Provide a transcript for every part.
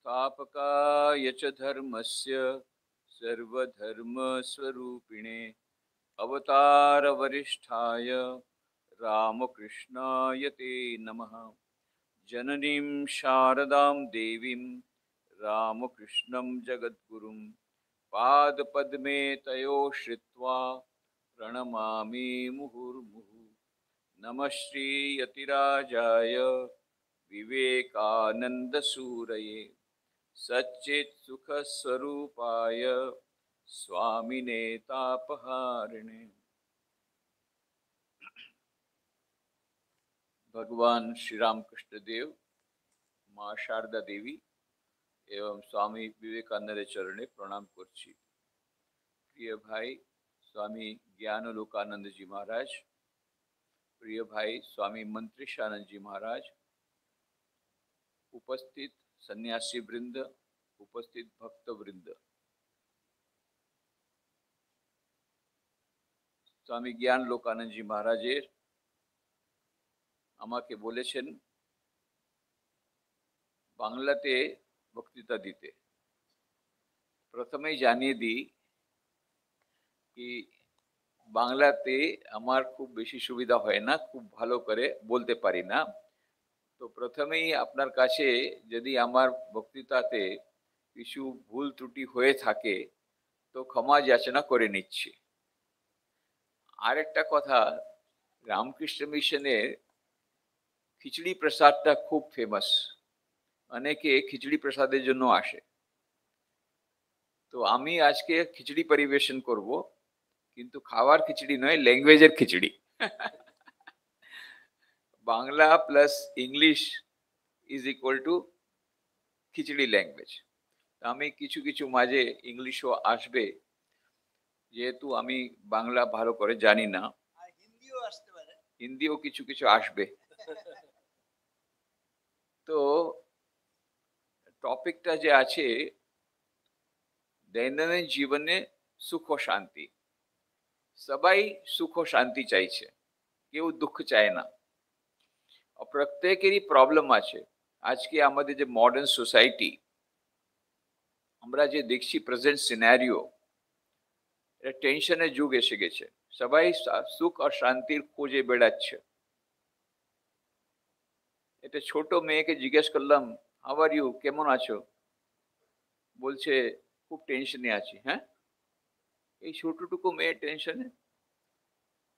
संस्थापकाय च धर्मस्य सर्वधर्मस्वरूपिणे अवतारवरिष्ठाय रामकृष्णाय ते नमः। जननीं शारदां देवीं रामकृष्णं जगद्गुरुं पादपद्मे तयो श्रित्वा प्रणमामि मुहुर्मुहुः। नमः श्रीयतिराजाय विवेकानन्दसूरये सच्चित्सुखस्वरूपाय स्वामिने तापहारिणे। भगवान श्री रामकृष्ण देव, माँ शारदा देवी एवं स्वामी विवेकानंद चरणे प्रणाम करছি। प्रिय भाई स्वामी ज्ञानलोकानंद जी महाराज, प्रिय भाई स्वामी मंत्रिशानंद जी महाराज, उपस्थित सन्यासी वृंद, उपस्थित भक्त वृंद, स्वामी ज्ञानलोकानंद जी महाराजेर আমাকে বলেছেন বাংলাতে বক্তৃতা দিতে। প্রথমেই জানিয়ে দিই কি বাংলাতে আমার খুব বেশি সুবিধা হয় না, খুব ভালো করে বলতে পারি না। তো প্রথমেই আপনার কাছে যদি আমার বক্তৃতাতে কিছু ভুল ত্রুটি হয়ে থাকে তো ক্ষমা যাচনা করে নিচ্ছি। আরেকটা কথা, রামকৃষ্ণ মিশনের খিচুড়ি প্রসাদটা খুব ফেমাস, অনেকে খিচুড়ি প্রসাদের জন্য আসে। তো আমি আজকে খিচুড়ি পরিবেশন করব, কিন্তু খাওয়ার খিচুড়ি নয়, ল্যাঙ্গুয়েজের খিচুড়ি। Bangla plus English is equal to খিচুড়ি ল্যাঙ্গুয়েজ। আমি কিছু কিছু মাঝে ইংলিশও আসবে, যেহেতু আমি বাংলা ভালো করে জানি না। হিন্দিও কিছু কিছু আসবে। তো টপিকটা যে আছে দৈনন্দিন জীবনে সুখ ও শান্তি। সবাই সুখ ও শান্তি চাইছে, কেউ দুঃখ চায় না। প্রত্যেকেরই প্রবলেম আছে। আজকে আমাদের যে মডার্ন সোসাইটি, আমরা যে দেখছি প্রেজেন্ট সিনারিও, এটা টেনশনের যুগ এসে গেছে। সবাই সুখ আর শান্তির খোঁজে বেড়াচ্ছে। এটা ছোট মেয়েকে জিজ্ঞেস করলাম, হাউ আর ইউ, কেমন আছো? বলছে খুব টেনশনে আছি। হ্যাঁ, এই ছোটটুকু মেয়ে টেনশনে?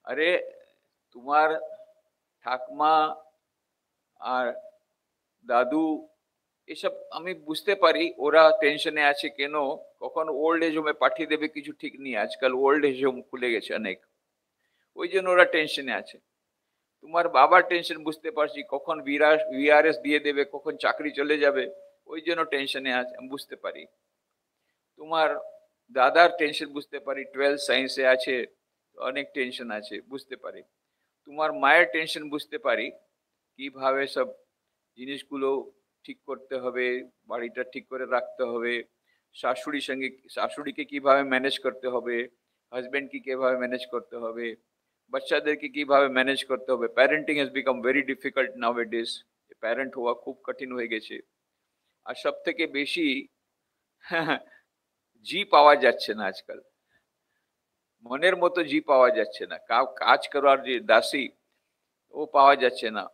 আরে তোমার ঠাকমা আর দাদু এসব আমি বুঝতে পারি, ওরা টেনশনে আছে কেন, কখন ওল্ড এজ হোমে পাঠিয়ে দেবে কিছু ঠিক নেই। আজকাল ওল্ড এজ হোম খুলে গেছে অনেক, ওই জন্য ওরা টেনশনে আছে। তোমার বাবার টেনশন বুঝতে পারছি, কখন ভিআরএস দিয়ে দেবে, কখন চাকরি চলে যাবে, ওই জন্য টেনশনে আছে, আমি বুঝতে পারি। তোমার দাদার টেনশন বুঝতে পারি, 12 সায়েন্সে আছে, অনেক টেনশন আছে, বুঝতে পারি। তোমার মায়ের টেনশন বুঝতে পারি, কিভাবে সব জিনিসগুলো ঠিক করতে হবে, বাড়িটা ঠিক করে রাখতে হবে, শাশুড়িকে কিভাবে ম্যানেজ করতে হবে, হাজবেন্ডকে কিভাবে ম্যানেজ করতে হবে, বাচ্চাদেরকে কিভাবে ম্যানেজ করতে হবে। Parenting has become very difficult nowadays. Parent হওয়া খুব কঠিন হয়ে গেছে। আর সব থেকে বেশি জি পাওয়া যাচ্ছে না আজকাল, মনের মতো জি পাওয়া যাচ্ছে না। কাজ করার যে দাসী, ও পাওয়া যাচ্ছে না।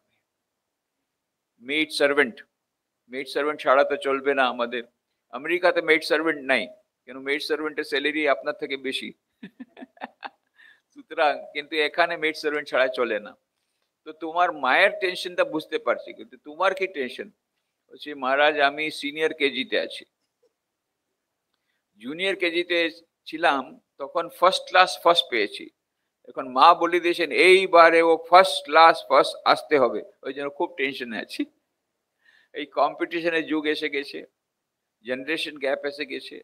মেড সার্ভেন্ট ছাড়া তো চলবে না আমাদের। আমেরিকাতে মেড সার্ভেন্ট নাই, কেন মেড সার্ভেন্টের স্যালারি আপনার থেকে বেশি। সুতরাং কিন্তু এখানে মেড সার্ভেন্ট ছাড়া চলে না। তো তোমার মায়ের টেনশনটা বুঝতে পারছি, কিন্তু তোমার কি টেনশন? বলছি মহারাজ আমি সিনিয়র কেজিতে আছি, জুনিয়র কেজিতে ছিলাম তখন ফার্স্ট ক্লাস ফার্স্ট পেয়েছি। এখন মা বলে দিয়েছেন এইবারে ও ফার্স্ট ক্লাস ফার্স্ট আসতে হবে, ওই জন্য খুব টেনশনে আছি। এই কম্পিটিশনের যুগ এসে গেছে, জেনারেশন গ্যাপ এসে গেছে।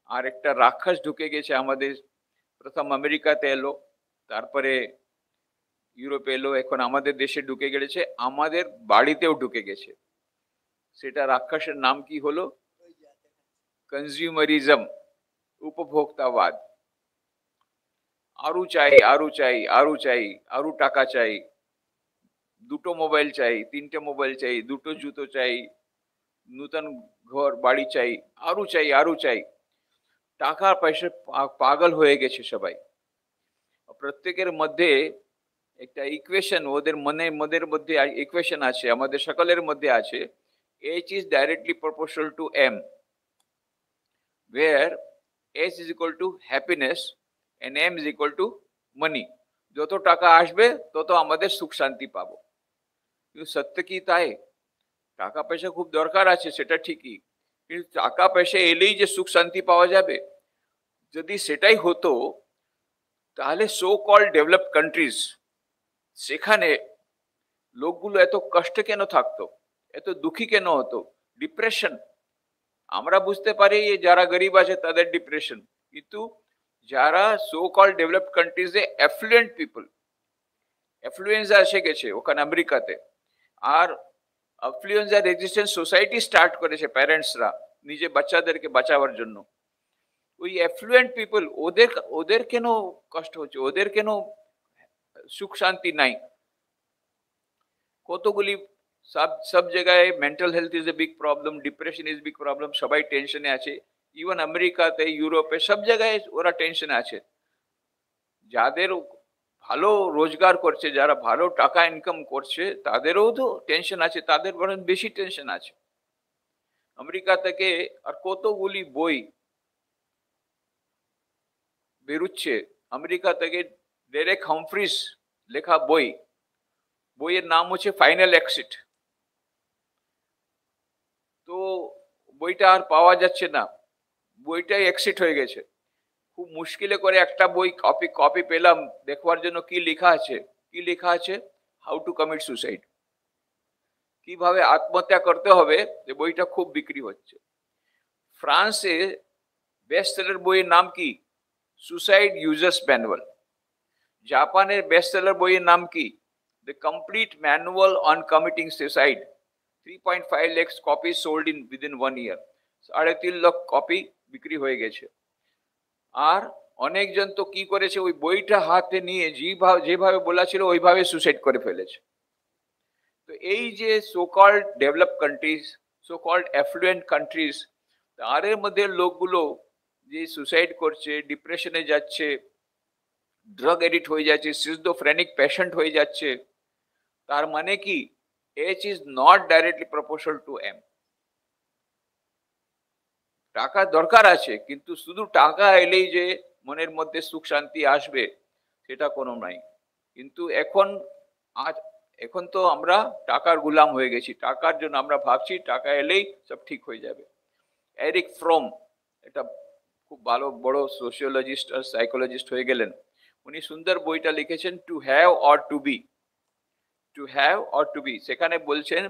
আর একটা রাক্ষস ঢুকে গেছে আমাদের। প্রথম আমেরিকাতে এলো, তারপরে ইউরোপে এলো, এখন আমাদের দেশে ঢুকে গেছে, আমাদের বাড়িতেও ঢুকে গেছে। সেটা রাক্ষসের নাম কি হলো? কনজিউমারিজম, উপভোক্তাবাদ। আরো চাই, আরো চাই, আরো চাই, আরো টাকা চাই, দুটো মোবাইল চাই, তিনটে মোবাইল চাই, দুটো জুতো চাই, নূতন ঘর বাড়ি চাই, আরো চাই, আরো চাই। টাকা পয়সা পাগল হয়ে গেছে সবাই। প্রত্যেকের মধ্যে একটা ইকুয়েশন, ওদের মনের মধ্যে ইকুয়েশন আছে, আমাদের সকলের মধ্যে আছে। H is directly proportional to M, where H is equal to happiness and M is equal to money. যত টাকা আসবে তত আমাদের সুখ শান্তি পাবো। কিন্তু সত্য কি তাই? টাকা পয়সা খুব দরকার আছে, সেটা ঠিকই, কিন্তু টাকা পয়সা এলেই যে সুখ শান্তি পাওয়া যাবে? যদি সেটাই হতো তাহলে সো কল ডেভেলপড কান্ট্রিজ, সেখানে লোকগুলো এত কষ্টে কেন থাকতো, এত দুঃখী কেন হতো? ডিপ্রেশন, আমরা বুঝতে পারি যারা গরিব আছে তাদের ডিপ্রেশন, কিন্তু যারা সো কল ডেভেলপড কান্ট্রিজে অ্যাফ্লুয়েন্ট পিপল, অ্যাফ্লুয়েন্সা এসে গেছে ওখানে আমেরিকাতে, আর অ্যাফ্লুয়েন্সা রেজিস্ট্যান্স সোসাইটি স্টার্ট করেছে প্যারেন্টসরা নিজে বাচ্চাদেরকে বাঁচাবার জন্য। ওই অ্যাফ্লুয়েন্ট পিপল, ওদের ওদের কেন কষ্ট হচ্ছে, ওদের কেন সুখ শান্তি নাই? কতগুলি সব জায়গায় mental health is a big problem, depression is big problem, সবাই টেনশনে আছে। ইভেন আমেরিকাতে, ইউরোপে, সব জায়গায় ওরা টেনশনে আছে। যাদের ভালো রোজগার করছে, যারা ভালো টাকা ইনকাম করছে, তাদেরও তো টেনশন আছে, তাদের বরং বেশি টেনশন আছে। আমেরিকা থেকে আর কতগুলি বই বেরুচ্ছে আমেরিকা থেকে, ডেরেক হামফ্রিজ লেখা বই, বইয়ের নাম হচ্ছে ফাইনাল এক্সিট। তো বইটা আর পাওয়া যাচ্ছে না, বইটাই এক্সিট হয়ে গেছে। খুব মুশকিলে করে একটা বই কপি পেলাম দেখবার জন্য। কি লেখা আছে? কি লেখা আছে? হাউ টু কমিট সুসাইড, কিভাবে আত্মহত্যা করতে হবে। যে বইটা খুব বিক্রি হচ্ছে। ফ্রান্সে বেস্ট সেলার বইয়ের নাম কি? Suicide users manual. জাপানের বেস্ট সেলার বইয়ের নাম কি? The complete manual on committing suicide. 3.5 lakhs copy sold in within 1 year। 3.5 lakh copy বিক্রি হয়ে গেছে। আর অনেকজন তো কি করেছে, ওই বইটা হাতে নিয়ে যেভাবে বলা ছিল ওইভাবে সুসাইড করে ফেলেছে। তো এই যে so called develop countries, so called affluent countries, তাদের মধ্যে লোকগুলো যে সুসাইড করছে, ডিপ্রেশনে যাচ্ছে, ড্রাগ এডিক্ট হয়ে যাচ্ছে, সিজোফ্রেনিক পেশেন্ট হয়ে যাচ্ছে, তার মানে কি? H is not directly proportional to M. টাকা দরকার আছে, কিন্তু শুধু টাকা এলেই যে মনের মধ্যে সুখ শান্তি আসবে সেটা কোনো নাই। কিন্তু এখন তো আমরা টাকার গুলাম হয়ে গেছি। টাকার জন্য আমরা ভাবছি টাকা এলেই সব ঠিক হয়ে যাবে। এরিক ফ্রম, এটা খুব ভালো বড় সোশিওলজিস্ট আর সাইকোলজিস্ট হয়ে গেলেন। উনি সুন্দর বইটা লিখেছেন, to have or to be. To have or to be, সেখানে বলছেন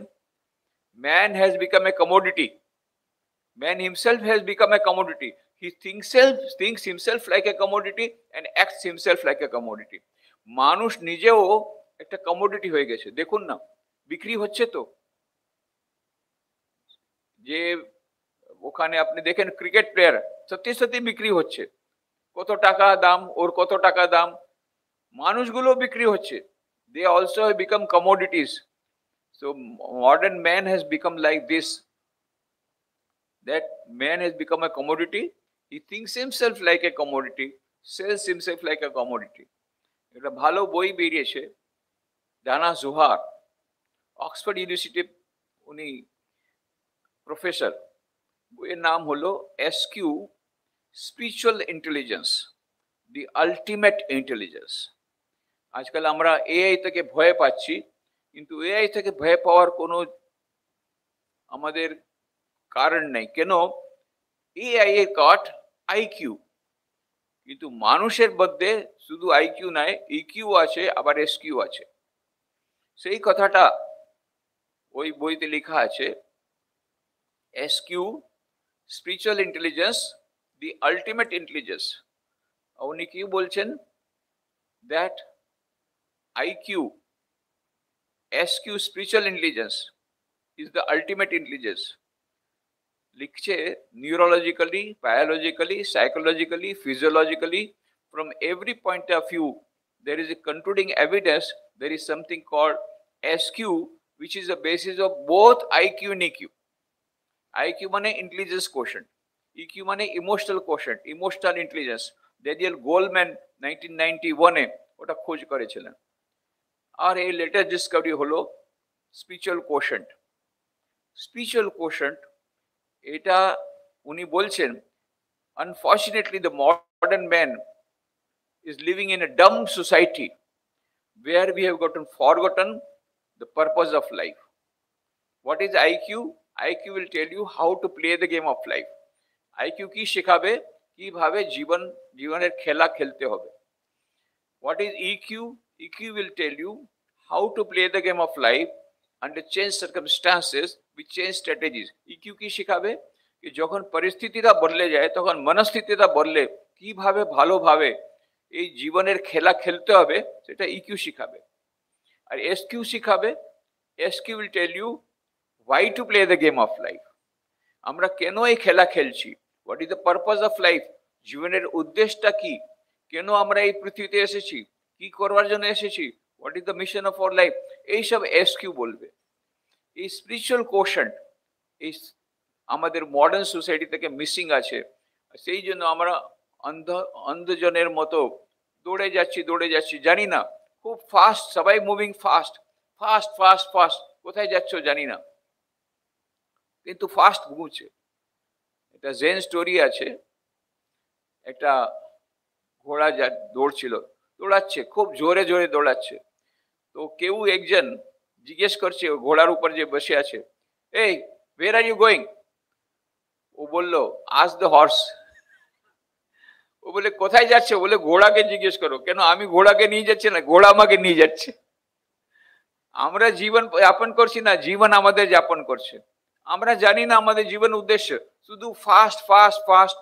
man has become a commodity. Man himself has become a commodity. He thinks himself like a commodity and acts himself like a commodity. মানুষ নিজেও একটা commodity হয়ে গেছে। দেখুন না, বিক্রি হচ্ছে তো। যে ওখানে আপনি দেখেন ক্রিকেট প্লেয়ার সত্যি সত্যি বিক্রি হচ্ছে। কত টাকা দাম, ওর কত টাকা দাম। মানুষগুলো বিক্রি হচ্ছে। They also have become commodities. So modern man has become like this, that man has become a commodity. He thinks himself like a commodity, sells himself like a commodity. একটা ভালো বই বেরিয়েছে, ডানা জোহার, অক্সফোর্ড ইউনিভার্সিটি, উনি professor. বইয়ের নাম হলো SQ, spiritual intelligence, the ultimate intelligence. আজকাল আমরা এআই থেকে ভয় পাচ্ছি, কিন্তু এআই থেকে ভয় পাওয়ার কোনো আমাদের কারণ নেই। কেন? এআই এর গট আইকিউ, কিন্তু মানুষের মধ্যে শুধু আইকিউ নাই, ইকিউ আছে, আবার এসকিউ আছে। সেই কথাটা ওই বইতে লেখা আছে, SQ, spiritual intelligence, the ultimate intelligence. উনি কি বলছেন? That IQ, SQ, spiritual intelligence is the ultimate intelligence. লিখছে neurologically, biologically, psychologically, physiologically, from every point of view, there is a concluding evidence, there is something called SQ, which is the basis of both IQ and EQ. IQ মানে intelligence quotient, EQ মানে emotional quotient, emotional intelligence. Daniel Goleman 1991-এ ওটা খোঁজ করেছিলেন। আর এই latest discovery হলো spiritual quotient. Spiritual quotient এটা উনি বলছেন, unfortunately the modern man is living in a dumb society where we have forgotten the purpose of life. What is IQ? IQ will tell you how to play the game of life. IQ কি শেখাবে, কিভাবে জীবনের খেলা খেলতে হবে। What is EQ? EQ will tell you how to play the game of life under change circumstances with change strategies. EQ কি শেখাবে, কি যখন পরিস্থিতিটা বদলে যায় তখন মনস্থিতিটা বদলে কিভাবে ভালোভাবে এই জীবনের খেলা খেলতে হবে, সেটা ইকিউ শিখাবে। আর এসকিউ শিখাবে, SQ will tell you why to play the game of life. আমরা কেন এই খেলা খেলছি, what is the purpose of life, জীবনের উদ্দেশ্যটা কি, কেন আমরা এই পৃথিবীতে এসেছি, কি করবার জন্য এসেছি, what is the mission of our life, এইসব এসকিউ বলবে। এই স্পিরিচুয়াল কোশেন্ট এই আমাদের মডার্ন সোসাইটি থেকে মিসিং আছে। সেই জন্য আমরা অন্ধজনের মতো দৌড়ে যাচ্ছি, জানি না, খুব ফাস্ট, সবাই moving fast fast fast fast, কোথায় যাচ্ছ জানি না, কিন্তু ফাস্ট ঘুমছে। এটা জেন স্টোরি আছে, একটা ঘোড়া দৌড়াচ্ছে, খুব জোরে জোরে দৌড়াচ্ছে। তো কেউ একজন জিজ্ঞেস করছে ঘোড়ার উপর যে বসে আছে, এই where are you going? ও বলল ask the horse। ও বলে কোথায় যাচ্ছে, বলে ঘোড়াকে জিজ্ঞেস করো। কেন, আমি ঘোড়াকে নিয়ে যাচ্ছি না, ঘোড়া আমাকে নিয়ে যাচ্ছে। আমরা জীবন যাপন করছি না, জীবন আমাদের যাপন করছে। আমরা জানি না আমাদের জীবন উদ্দেশ্য, শুধু ফাস্ট ফাস্ট ফাস্ট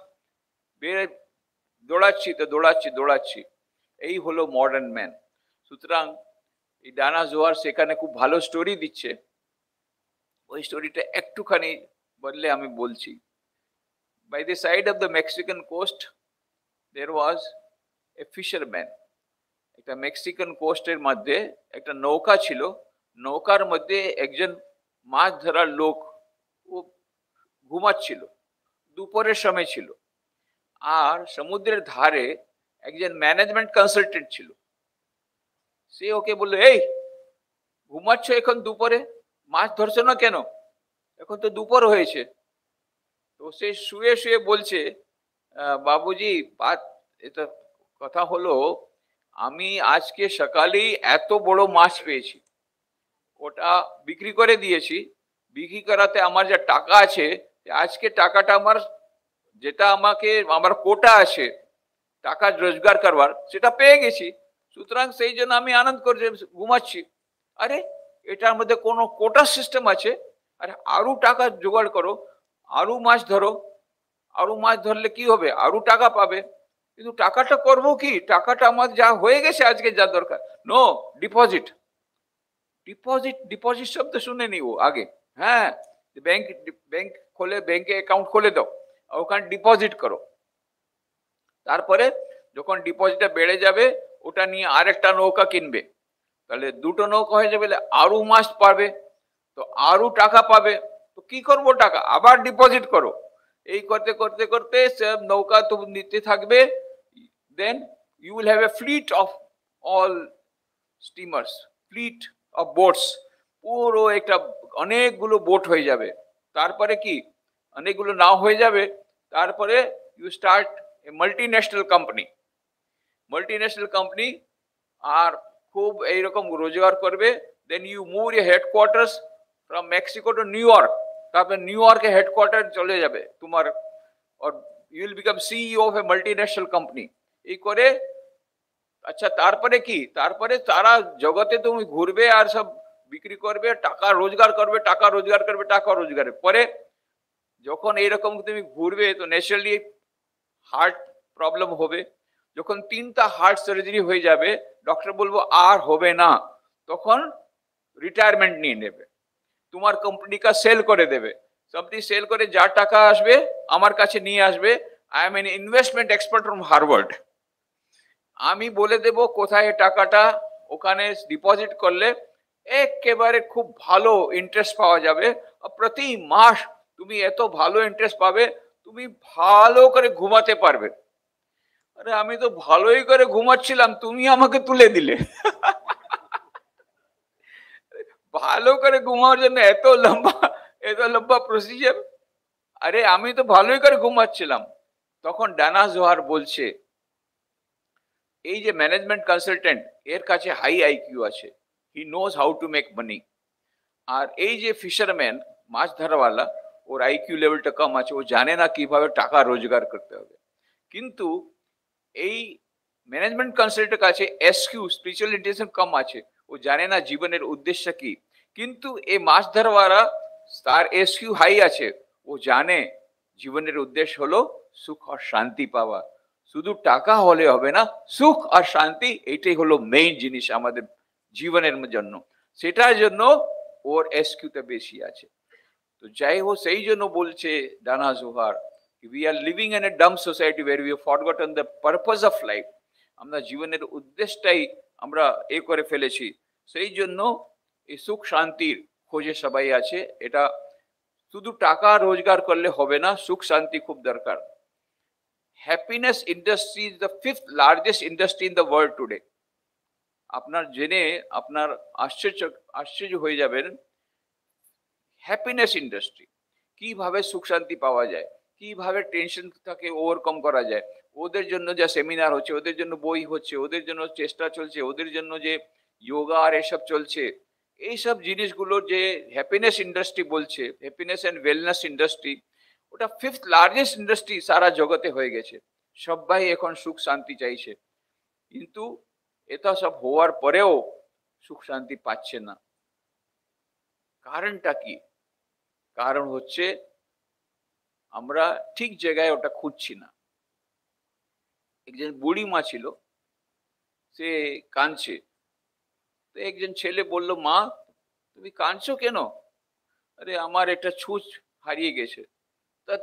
দৌড়াচ্ছি। এই হলো মডার্ন ম্যান। সুতরাং এই ডানা জোহার সেখানে খুব ভালো স্টোরি দিচ্ছে, ওই স্টোরিটা একটুখানি বললে আমি বলছি। By the side of the Mexican coast there was a fisherman. একটা মেক্সিকান কোস্টের মধ্যে একটা নৌকা ছিল, নৌকার মধ্যে একজন মাছ ধরার লোক, ও ঘুমাচ্ছিল, দুপুরের সময় ছিল। আর সমুদ্রের ধারে একজন ম্যানেজমেন্ট কনসালটেন্ট ছিল। সে ওকে বললো, এই ঘুমাচ্ছ এখন দুপুরে, মাছ ধরছো না কেন, এখন তো দুপুর হয়েছে। তো সে শুয়ে শুয়ে বলছে, বাবুজি, এটা কথা হলো, আমি আজকে সকালেই এত বড় মাছ পেয়েছি, ওটা বিক্রি করে দিয়েছি, বিক্রি করাতে আমার যা টাকা আছে, আজকে টাকাটা আমার, যেটা আমার কোটা আছে টাকা রোজগার করবার, সেটা পেয়ে গেছি। সুতরাং সেই জন্য আমি আনন্দ করে ঘুমাচ্ছি। আরে এটার মধ্যে কোনো কোটা সিস্টেম আছে? আরে আরো টাকা জোগাড় করো, আরো মাছ ধরো, আরো মাছ ধরলে কি হবে, আরো টাকা পাবে। কিন্তু টাকাটা করবো কি, টাকাটা আমার যা হয়ে গেছে আজকে যা দরকার, নো, ডিপোজিট। ডিপোজিট শব্দ শুনেনি ও আগে? হ্যাঁ, ব্যাংকে অ্যাকাউন্ট খুলে দাও, ওখানে ডিপোজিট করো। তারপরে যখন ডিপোজিটটা বেড়ে যাবে, ওটা নিয়ে আরেকটা নৌকা কিনবে, তাহলে দুটো নৌকা হয়ে যাবে, আরো মাছ পাবে, তো আরো টাকা পাবে। তো কি করবো, টাকা আবার ডিপোজিট করো। এই করতে করতে করতে সব নৌকা তো নিতে থাকবে। Then you will have a fleet of all steamers, fleet of boats, পুরো একটা অনেকগুলো বোট হয়ে যাবে। তারপরে কি, অনেকগুলো নাও হয়ে যাবে। তারপরে you start a multinational company, আর খুব এইরকম রোজগার করবে। Then you move your headquarters from Mexico to New York, তারপরে নিউ ইয়র্কে হেডকোয়ার্টার চলে যাবে তোমার, আর you will become CEO of a multinational company. এই করে, আচ্ছা তারপরে কি, তারপরে সারা জগতে তুমি ঘুরবে আর সব বিক্রি করবে, টাকা রোজগার করবে। পরে যখন এইরকম তুমি ঘুরবে, তো ন্যাচারালি হার্ট প্রবলেম হবে। যখন 3টা হার্ট সার্জারি হয়ে যাবে, ডক্টর বলবো আর হবে না, তখন রিটায়ারমেন্ট নিয়ে নেবে, তোমার কোম্পানিটা সেল করে দেবে। কোম্পানি সেল করে যা টাকা আসবে আমার কাছে নিয়ে আসবে। I am N investment expert from Harvard, আমি বলে দেব কোথায় টাকাটা, ওখানে ডিপোজিট করলে একেবারে খুব ভালো ইন্টারেস্ট পাওয়া যাবে। প্রতি মাস তুমি এত ভালো ইন্টারেস্ট পাবে, তুমি ভালো করে ঘুমাতে পারবে। আরে আমি তো ভালোই করে ঘুমাচ্ছিলাম, তুমি আমাকে তুলে দিলে। ভালো করে ঘুমানোর জন্য এত লম্বা প্রসিজার। আরে আমি তো ভালোই করে ঘুমাচ্ছিলাম। তখন ডানা জোহার বলছে, এই যে ম্যানেজমেন্ট কনসালটেন্ট, এর কাছে হাই আইকিউ আছে, he knows how to make money. আর এই যে ফিশারম্যান, মাছ ধরাওয়ালা, ওর আইকিউ লেভেলটা কম আছে, ও জানে না কিভাবে টাকা রোজগার করতে হবে। কিন্তু এই ম্যানেজমেন্ট কনসালটেন্টের কাছে এসকিউ, স্পিরিচুয়াল ইন্টেলিজেন্স কম আছে, ও জানে না জীবনের উদ্দেশ্য কি। কিন্তু এই মাছ ধরাওয়ালা, তার এসকিউ হাই আছে, ও জানে জীবনের উদ্দেশ্য হলো সুখ আর শান্তি পাওয়া। শুধু টাকা হলে হবে না, সুখ আর শান্তি এটাই হলো মেইন জিনিস আমাদের জীবনের জন্য। সেটার জন্য ওর এসকিউটা বেশি আছে। তো যাই হোক, সেই জন্য বলছে ডানা Johar, we are living in a dumb society where we have forgotten the purpose of life. আমরা জীবনের উদ্দেশ্যটাই আমরা করে ফেলেছি। সেই জন্য এই সুখ শান্তির খোঁজে সবাই আছে। এটা শুধু টাকা রোজগার করলে হবে না, সুখ শান্তি খুব দরকার। Happiness industry is the 5th largest industry in the world today. আপনার জেনে আপনার আশ্চর্য হয়ে যাবেন, হ্যাপিনেস ইন্ডাস্ট্রি, কিভাবে সুখ শান্তি পাওয়া যায়, কিভাবে টেনশনটাকে ওভারকাম করা যায়। ওদের জন্য যা সেমিনার হচ্ছে, ওদের জন্য বই হচ্ছে, ওদের জন্য চেষ্টা চলছে, ওদের জন্য যে যোগা আর এসব চলছে, এইসব জিনিসগুলো যে হ্যাপিনেস ইন্ডাস্ট্রি বলছে, হ্যাপিনেস অ্যান্ড ওয়েলনেস ইন্ডাস্ট্রি, ওটা 5th লার্জেস্ট ইন্ডাস্ট্রি সারা জগতে হয়ে গেছে। সবাই এখন সুখ শান্তি চাইছে, কিন্তু এটা সব হওয়ার পরেও সুখ শান্তি পাচ্ছে না। কারণটা কি? কারণ হচ্ছে আমরা ঠিক জায়গায় ওটা খুঁজছি না। একজন বুড়ি মা ছিল, সে কাঁদছে। তো একজন ছেলে বলল, মা তুমি কাঁদছো কেন? আরে আমার একটা ছুঁচ হারিয়ে গেছে।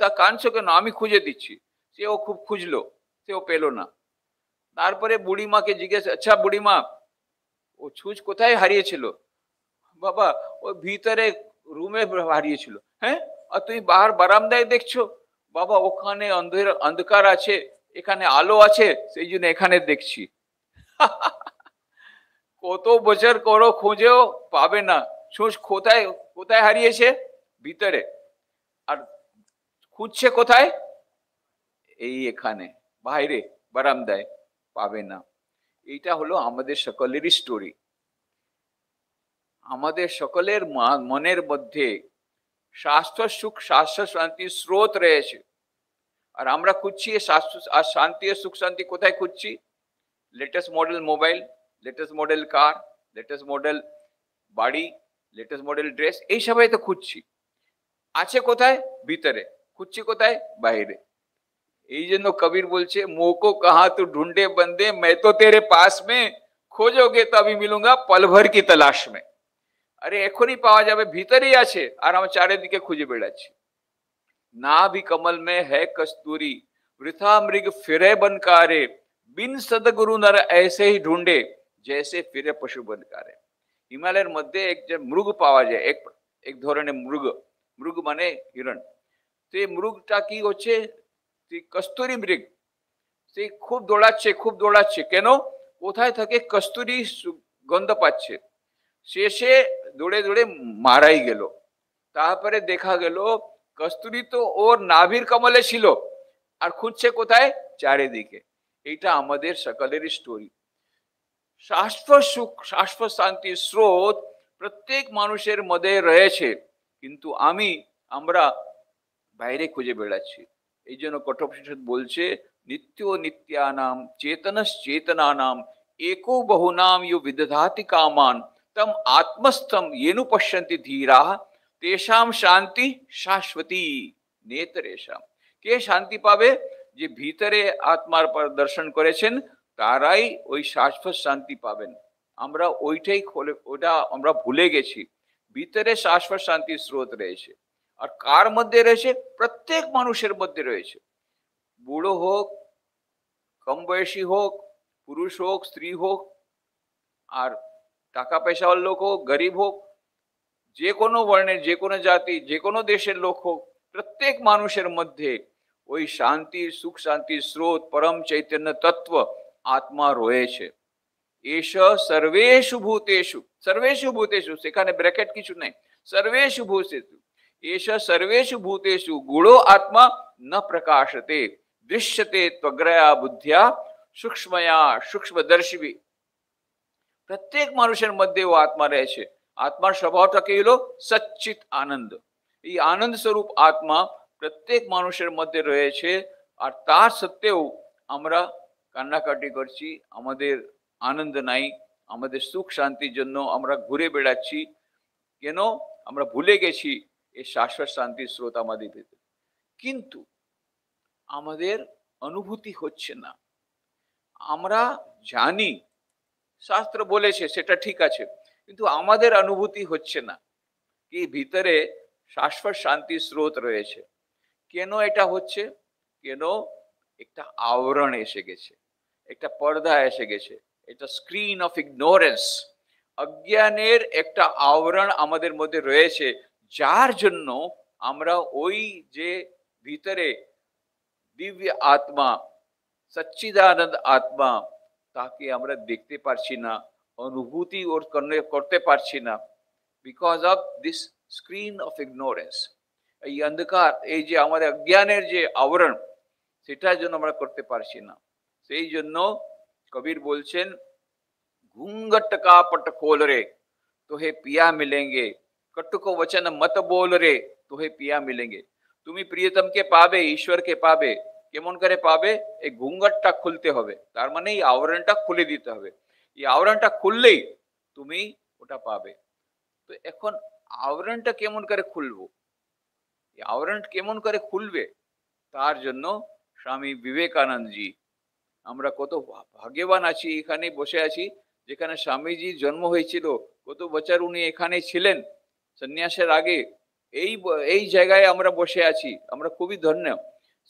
তা কাঁদছো কেন? আমি খুঁজে দিচ্ছি। সেও খুব খুঁজলো, সেও পেলো না। তারপরে বুড়িমাকে জিজ্ঞেস, আচ্ছা বুড়িমা, ও ছুঁচ কোথায় হারিয়েছিল? বাবা ওই ভিতরে রুমে হারিয়েছিল। হ্যাঁ, আর তুমি বাহার বারান্দায় দেখছো? বাবা ওখানে অন্ধকার আছে, এখানে আলো আছে, সেই জন্য এখানে দেখছি। কত বছর করো খুঁজেও পাবে না। ছুঁচ কোথায় কোথায় হারিয়েছে? ভিতরে। আর খুঁজছে কোথায়? এই এখানে বাইরে বারান্দায়, পাবে না। এইটা হলো আমাদের সকলেরই স্টোরি। আমাদের সকলের মনের মধ্যে শাশ্বত সুখ শাশ্বত শান্তির স্রোত রয়েছে। আর আমরা খুঁজছি আর শান্তি আর সুখ শান্তি কোথায় খুঁজছি? Latest model mobile, latest model car, latest model বাড়ি, লেটেস্ট মডেল ড্রেস, এই সবাই তো খুঁজছি। আছে কোথায়? ভিতরে। খুঁজছি কোথায়? বাইরে। এই জন্য কবির বলছে, মোको कहाँ तू ढूंढे बंदे, मैं तो तेरे पास में, खोजोगे तो अभी मिलूंगा पल भर की तलाश में। আরে এখনই পাওয়া যাবে, ভিতরেই আছে, আর আমরা চারিদিকে খুঁজে বেড়াচ্ছি। না भी कमल में है कस्तूरी, वृथा मृग फिरे बनकारे, बिन सदगुरु नर ऐसे ही ढूंढे, जैसे फिरे पशु बनकारे। হিমালয়ের মধ্যে এক যে মৃগ পাওয়া যায়, এক ধরনের মৃগ। মৃগ মানে হিরণ। তো এই মৃগটা কি হচ্ছে? কস্তুরী মৃগ। সে খুব দৌড়াচ্ছে, খুব দৌড়াচ্ছে। কেন? কোথায় থেকে কস্তুরী গন্ধ পাচ্ছে। শেষে দৌড়ে দৌড়ে মারাই গেল। তারপরে দেখা গেল কস্তুরী তো ওর নাভির কমলে ছিল, আর খুঁজছে কোথায়? চারিদিকে। এইটা আমাদের সকলেরই স্টোরি। শাশ্বত সুখ শাশ্বত শান্তির স্রোত প্রত্যেক মানুষের মধ্যে রয়েছে, কিন্তু আমরা বাইরে খুঁজে বেড়াচ্ছি। এই জন্য কঠোপনিষদ বলছে, নিত্য নিত্যানাম চেতনশ্চেতনানাম एको बहुनाम यो विदधाति कामान तम आत्मस्थम येनु पश्यन्ति धीराः तेषाम शांति शाश्वती नेतरेषाम। কে শান্তি পাবে? যে ভিতরে আত্মার পর দর্শন করেছেন, তারাই ওই শাশ্বত শান্তি পাবেন। আমরা ওটা আমরা ভুলে গেছি। ভিতরে শাশ্বত শান্তির স্রোত রয়েছে। আর কার মধ্যে রয়েছে? প্রত্যেক মানুষের মধ্যে রয়েছে। বুড়ো হোক, কম বয়সী হোক, পুরুষ হোক, স্ত্রী হোক, আর টাকা পয়সাওয়ালা লোক হোক, গরিব হোক, যে কোনো বর্ণের, যে কোনো জাতি, যে কোনো দেশের লোক হোক, প্রত্যেক মানুষের মধ্যে ওই শান্তি সুখ শান্তির স্রোত পরম চৈতন্য তত্ত্ব আত্মা রয়েছে। এষ সর্বেষু ভূতেষু, সেখানে ব্র্যাকেট কিছু নেই, সর্বেষু ভূতেষু, এষ সর্বেষু ভূতেষু গুড়ো আত্মা ন প্রকাশতে দৃশ্যতে ত্বগ্রয়া বুদ্ধিয়া সূক্ষ্ময়া সূক্ষ্মদর্শিবি। প্রত্যেক মানুষের মধ্যে ও আত্মা রয়েছে। আত্মার স্বভাবটা কি হলো? সচ্চিত আনন্দ। এই আনন্দ স্বরূপ আত্মা প্রত্যেক মানুষের মধ্যে রয়েছে। আর তার সত্ত্বেও আমরা কান্নাকাটি করছি, আমাদের আনন্দ নাই, আমাদের সুখ শান্তির জন্য আমরা ঘুরে বেড়াচ্ছি। কেন? আমরা ভুলে গেছি এই শাশ্বত শান্তির স্রোত আমাদের ভিতরে, কিন্তু আমাদের অনুভূতি হচ্ছে না। আমরা জানি শাস্ত্র বলেছে সেটা ঠিক আছে, কিন্তু আমাদের অনুভূতি হচ্ছে না কি ভিতরে শাশ্বত শান্তির স্রোত রয়েছে। কেন এটা হচ্ছে? কেন? একটা আবরণ এসে গেছে, একটা পর্দা এসে গেছে, এটা স্ক্রিন অফ ইগনোরেন্স, অজ্ঞানের একটা আবরণ আমাদের মধ্যে রয়েছে, যার জন্য আমরা ওই যে ভিতরে দিব্য আত্মা, সচ্চিদানন্দ আত্মা, তাকে আমরা দেখতে পারছি না, অনুভূতি ওর করতে পারছি না, because of this screen off ignorance. এই অন্ধকার, এই যে আমাদের অজ্ঞানের যে আবরণ, সেটার জন্য আমরা করতে পারছি না। সেই জন্য কবির বলছেন, घूंघट का पट खोल रे তোহে পিয়া মিলেঙ্গে, কটুক বচন মত বল রে তোহে পিয়া মিলেঙ্গে। তুমি প্রিয়তমকে পাবে, ঈশ্বরকে পাবে। কেমন করে পাবে? এই ঘুঙ্গটটা খুলতে হবে, তার মানে এই আবরণটা খুলে দিতে হবে। এই আবরণটা খুললেই তুমি ওটা পাবে। তো এখন আবরণটা কেমন করে খুলবো? এই আবরণ কেমন করে খুলবে? তার জন্য স্বামী বিবেকানন্দজি, আমরা কত ভাগ্যবান আছি, এখানে বসে আছি যেখানে স্বামীজির জন্ম হয়েছিল। কত বছর উনি এখানে ছিলেন সন্ন্যাসের আগে। এই জায়গায় আমরা বসে আছি, আমরা খুবই ধন্য।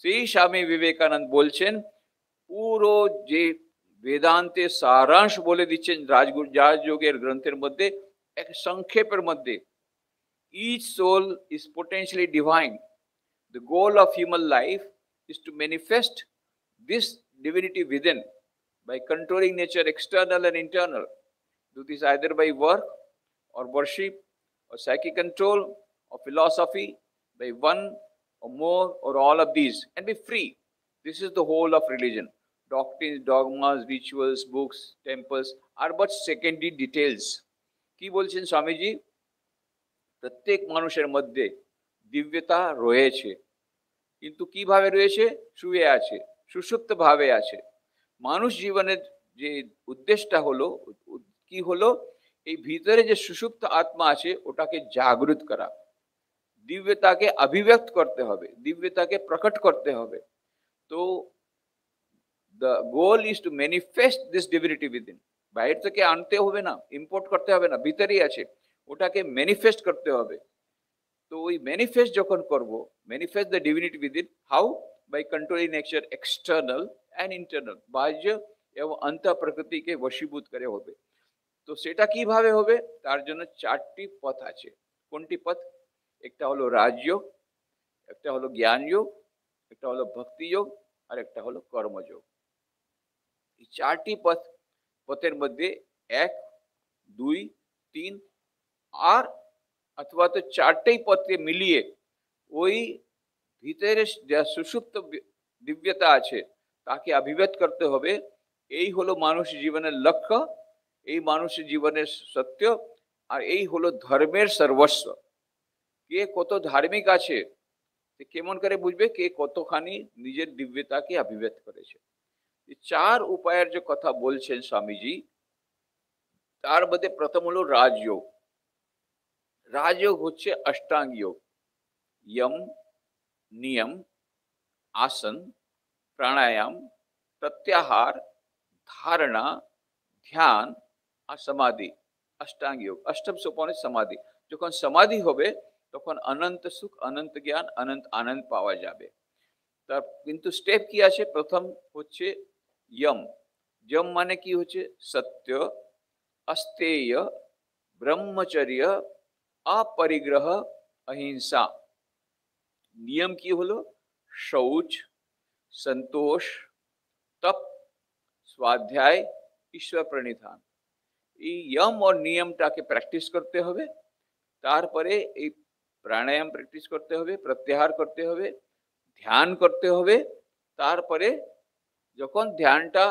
সেই স্বামী বিবেকানন্দ বলছেন, পুরো যে বেদান্তের সারাংশ বলে দিচ্ছেন রাজযোগের গ্রন্থের মধ্যে, এক সংক্ষেপের মধ্যে, each soul is potentially divine. The goal of human life is to manifest this divinity within by controlling nature, external and internal. Do this either by work or worship or psychic control or philosophy, by one or more or all of these, and be free. This is the whole of religion. Doctrines, dogmas, rituals, books, temples are but secondary details. কি বলছেন স্বামীজি? প্রত্যেক মানুষের মধ্যে দিব্যতা রয়েছে, কিন্তু কিভাবে রয়েছে? শুয়ে আছে, সুষুপ্ত ভাবে আছে। মানুষ জীবনের যে উদ্দেশ্যটা হলো কি হলো? এই ভিতরে যে সুষুপ্ত আত্মা আছে ওটাকে জাগৃত করা, দিব্যতাকে অভিব্যক্ত করতে হবে, দিব্যতাকে প্রকট করতে হবে। তো the goal is to manifest this divinity within. বাইরে থেকে আনতে হবে না, ইম্পোর্ট করতে হবে না, ভিতরেই আছে, ওটাকে ম্যানিফেস্ট করতে হবে। তো ওই ম্যানিফেস্ট যখন করব, manifest the divinity within, how? By controlling nature, external and internal, বাহ্য এবং অন্তঃ প্রকৃতিকে বশীভূত করে হবে। তো সেটা কিভাবে হবে? তার জন্য চারটি পথ আছে। কোনটি পথ? একটা হলো রাজযোগ, একটা হলো জ্ঞানযোগ, একটা হলো ভক্তিযোগ, আর একটা হলো কর্মযোগ। এই চারটি পথের মধ্যে 1, 2, 3 আর অথবা তো চারটেই পথে মিলিয়ে ওই ভিতরে যা সুষুপ্ত দিব্যতা আছে তাকে অভিব্যক্ত করতে হবে। এই হলো মানুষ জীবনের লক্ষ্য, এই মানুষের জীবনের সত্য, আর এই হলো ধর্মের সর্বস্ব। কে কত ধার্মিক আছে সে কেমন করে বুঝবে কে কতখানি নিজের দিব্যতাকে অভিব্যক্ত করেছে? চার উপায়ের যে কথা বলছেন স্বামীজি, তার মধ্যে প্রথম হলো রাজযোগ। রাজযোগ হচ্ছে অষ্টাঙ্গ যোগ। यम, नियम, आसन, प्राणायाम, प्रत्याहार, धारणा, ध्यान আর সমাধি, অষ্টাঙ্গ যোগ। অষ্টম সোপানে সমাধি। যখন সমাধি হবে তখন অনন্ত সুখ, অনন্ত জ্ঞান, অনন্ত আনন্দ পাওয়া যাবে। তার কিন্তু স্টেপ কি আছে? প্রথম হচ্ছে यम। यम মানে কি হচ্ছে? সত্য, अस्तेय, ब्रह्मचर्य, अपरिग्रह, अहिंसा। নিয়ম কি হলো? শৌচ, সন্তোষ, তপ, স্বাধ্যায়, ঈশ্বর প্রণিধান। এই यम और নিয়মটাকে প্র্যাকটিস করতে হবে। তারপরে এই প্রাণায়াম প্র্যাকটিস করতে হবে, প্রত্যাহার করতে হবে, ধ্যান করতে হবে। তারপরে যখন ধ্যানটা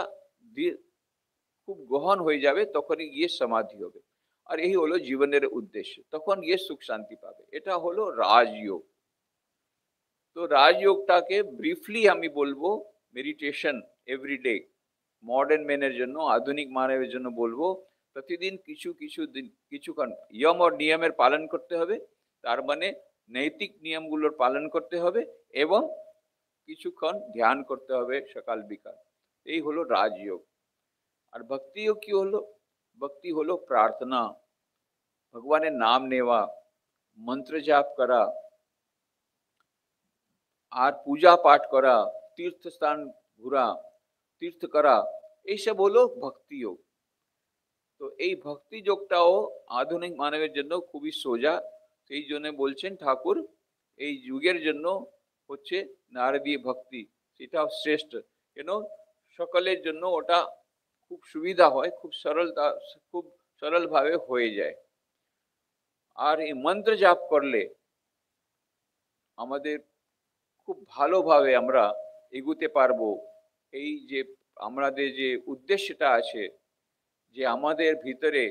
খুব গহন হয়ে যাবে তখনই গিয়ে সমাধি হবে। আর এই হলো জীবনের উদ্দেশ্য। তখন গিয়ে সুখ শান্তি পাবে। এটা হলো রাজযোগ। তো রাজযোগটাকে ব্রিফলি আমি বলবো, মেডিটেশন এভরিডে, মডার্ন ম্যানের জন্য, আধুনিক মানবের জন্য বলবো, প্রতিদিন কিছু কিছু দিন কিছুক্ষণ ইয়ম और নিয়মের পালন করতে হবে। তার মানে নৈতিক নিয়মগুলোর পালন করতে হবে এবং কিছুক্ষণ ধ্যান করতে হবে সকাল বিকাল। এই হলো রাজযোগ। আর ভক্তিযোগ কি হলো? ভক্তি হলো প্রার্থনা, ভগবানের নাম নেওয়া, মন্ত্র জাপ করা, আর পূজা পাঠ করা, তীর্থস্থান ঘোরা, তীর্থ করা, এইসব হলো ভক্তিযোগ। তো এই ভক্তি যোগটাও আধুনিক মানবের জন্য খুবই সোজা। সেই জন্য বলছেন ঠাকুর এই যুগের জন্য হচ্ছে নারদীয় ভক্তি, সেটাও শ্রেষ্ঠ। কেন? সকলের জন্য ওটা খুব সুবিধা হয়, খুব সরলভাবে হয়ে যায়। আর এই মন্ত্র জাপ করলে আমাদের খুব ভালোভাবে আমরা এগুতে পারবো। এই যে আমাদের যে উদ্দেশ্যটা আছে, যে আমাদের ভিতরে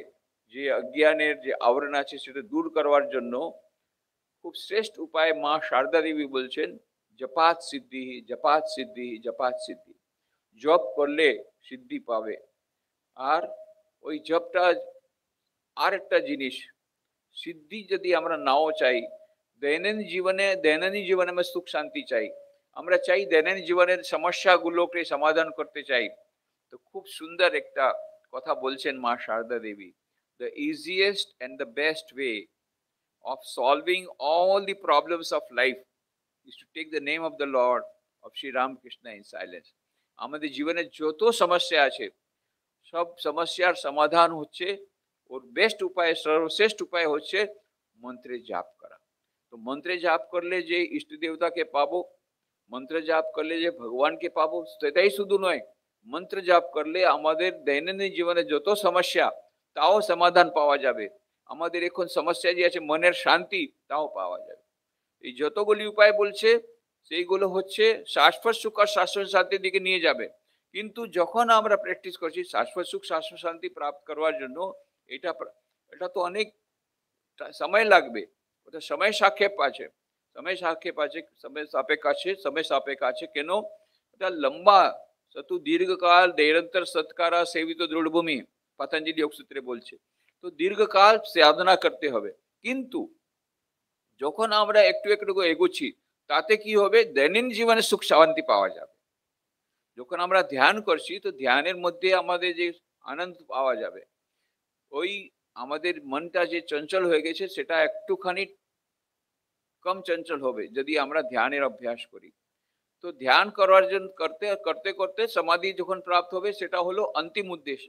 যে অজ্ঞানের যে আবরণ আছে সেটা দূর করবার জন্য খুব শ্রেষ্ঠ উপায় মা শারদা দেবী বলছেন, জপাত সিদ্ধি, জপাত সিদ্ধি, জপাত সিদ্ধি। জপ করলে সিদ্ধি পাবে। আর ওই জপটা আর একটা জিনিস, সিদ্ধি যদি আমরা নাও চাই, দৈনন্দিন জীবনে আমরা সুখ শান্তি চাই, আমরা চাই দৈনন্দিন জীবনের সমস্যাগুলোকে সমাধান করতে চাই, তো খুব সুন্দর একটা কথা বলছেন মা শারদা দেবী, the easiest and the best way of solving all the problems of life is to take the name of the Lord of Sri Ramakrishna in silence. আমাদের জীবনে যত সমস্যা আছে সব সমস্যার সমাধান হচ্ছে, ওর বেস্ট উপায়, সর্বশ্রেষ্ঠ উপায় হচ্ছে মন্ত্রে জাপ করা। তো মন্ত্রে জাপ করলে যে ইষ্ট দেবতাকে পাবো, মন্ত্র জাপ করলে যে ভগবানকে পাবো, সেটাই শুধু নয়, মন্ত্র জাপ করলে আমাদের দৈনন্দিন জীবনে যত সমস্যা তাও সমাধান পাওয়া যাবে। আমাদের এখন সমস্যা যে আছে মনের শান্তি, তাও পাওয়া যাবে। এই যতগুলি উপায় বলছে সেইগুলো হচ্ছে শাশ্বত সুখ আর শাশ্বত শান্তির দিকে নিয়ে যাবে। কিন্তু যখন আমরা প্র্যাকটিস করছি শাশ্বত সুখ শাশ্বত শান্তি প্রাপ্ত করার জন্য, এটা এটা তো অনেক সময় লাগবে, ওটা সময় সাপেক্ষ আছে, সময় সাপেক্ষ আছে। কেন? এটা লম্বা সতু দীর্ঘকাল নিরন্তর সৎকারা সেবিত দৃঢ়ভূমি, পতঞ্জলি যোগ সূত্রে বলছে। তো দীর্ঘকাল সাধনা করতে হবে। কিন্তু যখন আমরা একটু একটু এগোচ্ছি তাতে কি হবে? দৈনন্দিন জীবনে সুখ শান্তি পাওয়া যাবে। যখন আমরা ধ্যান করছি তো ধ্যানের মধ্যে আমাদের যে আনন্দ পাওয়া যাবে, ওই আমাদের মনটা যে চঞ্চল হয়ে গেছে সেটা একটুখানি কম চঞ্চল হবে যদি আমরা ধ্যানের অভ্যাস করি। তো ধ্যান করার জন্য করতে করতে করতে সমাধি যখন প্রাপ্ত হবে সেটা হলো অন্তিম উদ্দেশ্য।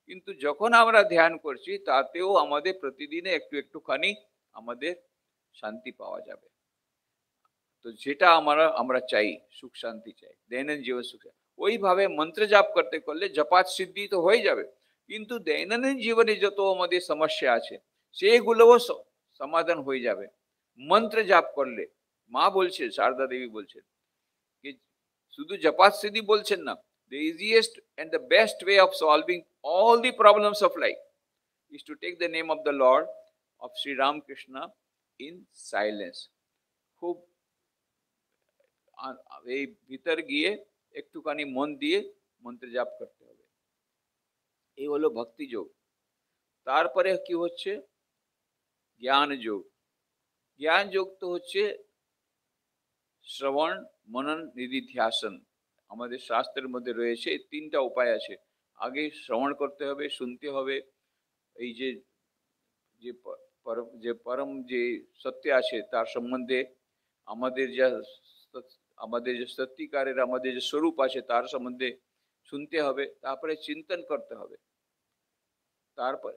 কিন্তু যখন আমরা ধ্যান করছি তাতেও আমাদের প্রতিদিনে একটু একটুখানি আমাদের শান্তি পাওয়া যাবে। তো যেটা আমরা চাই, সুখ শান্তি চাই, দৈনন্দিন জীবন সুখ, ওইভাবে মন্ত্র জাপ করতে করলে জপাত সিদ্ধি তো হয়ে যাবে। কিন্তু দৈনন্দিন জীবনে যত আমাদের সমস্যা আছে সেগুলোও সমাধান হয়ে যাবে মন্ত্র জাপ করলে। মা বলছে, শারদা দেবী বলছেন कि শুধু জপাত সিদ্ধি বলছেন না, the easiest and the best way of solving all the problems of life is to take the name of the Lord of Sri Ramakrishna in silence. খুব এই ভিতর গিয়ে একটুখানি মন দিয়ে মন্ত্র জাপ করতে হবে। এই হলো ভক্তি যোগ। তারপরে কি হচ্ছে? জ্ঞান যোগ। জ্ঞান যোগ তো হচ্ছে শ্রবণ, মনন, নিধিধ্যাসন। আমাদের শাস্ত্রের মধ্যে রয়েছে তিনটা উপায় আছে। আগে শ্রবণ করতে হবে, শুনতে হবে, এই যে যে পরম যে সত্য আছে তার সম্বন্ধে, আমাদের যা আমাদের যে সত্যিকারের আমাদের যে স্বরূপ আছে তার সম্বন্ধে শুনতে হবে, তারপরে চিন্তন করতে হবে, তারপর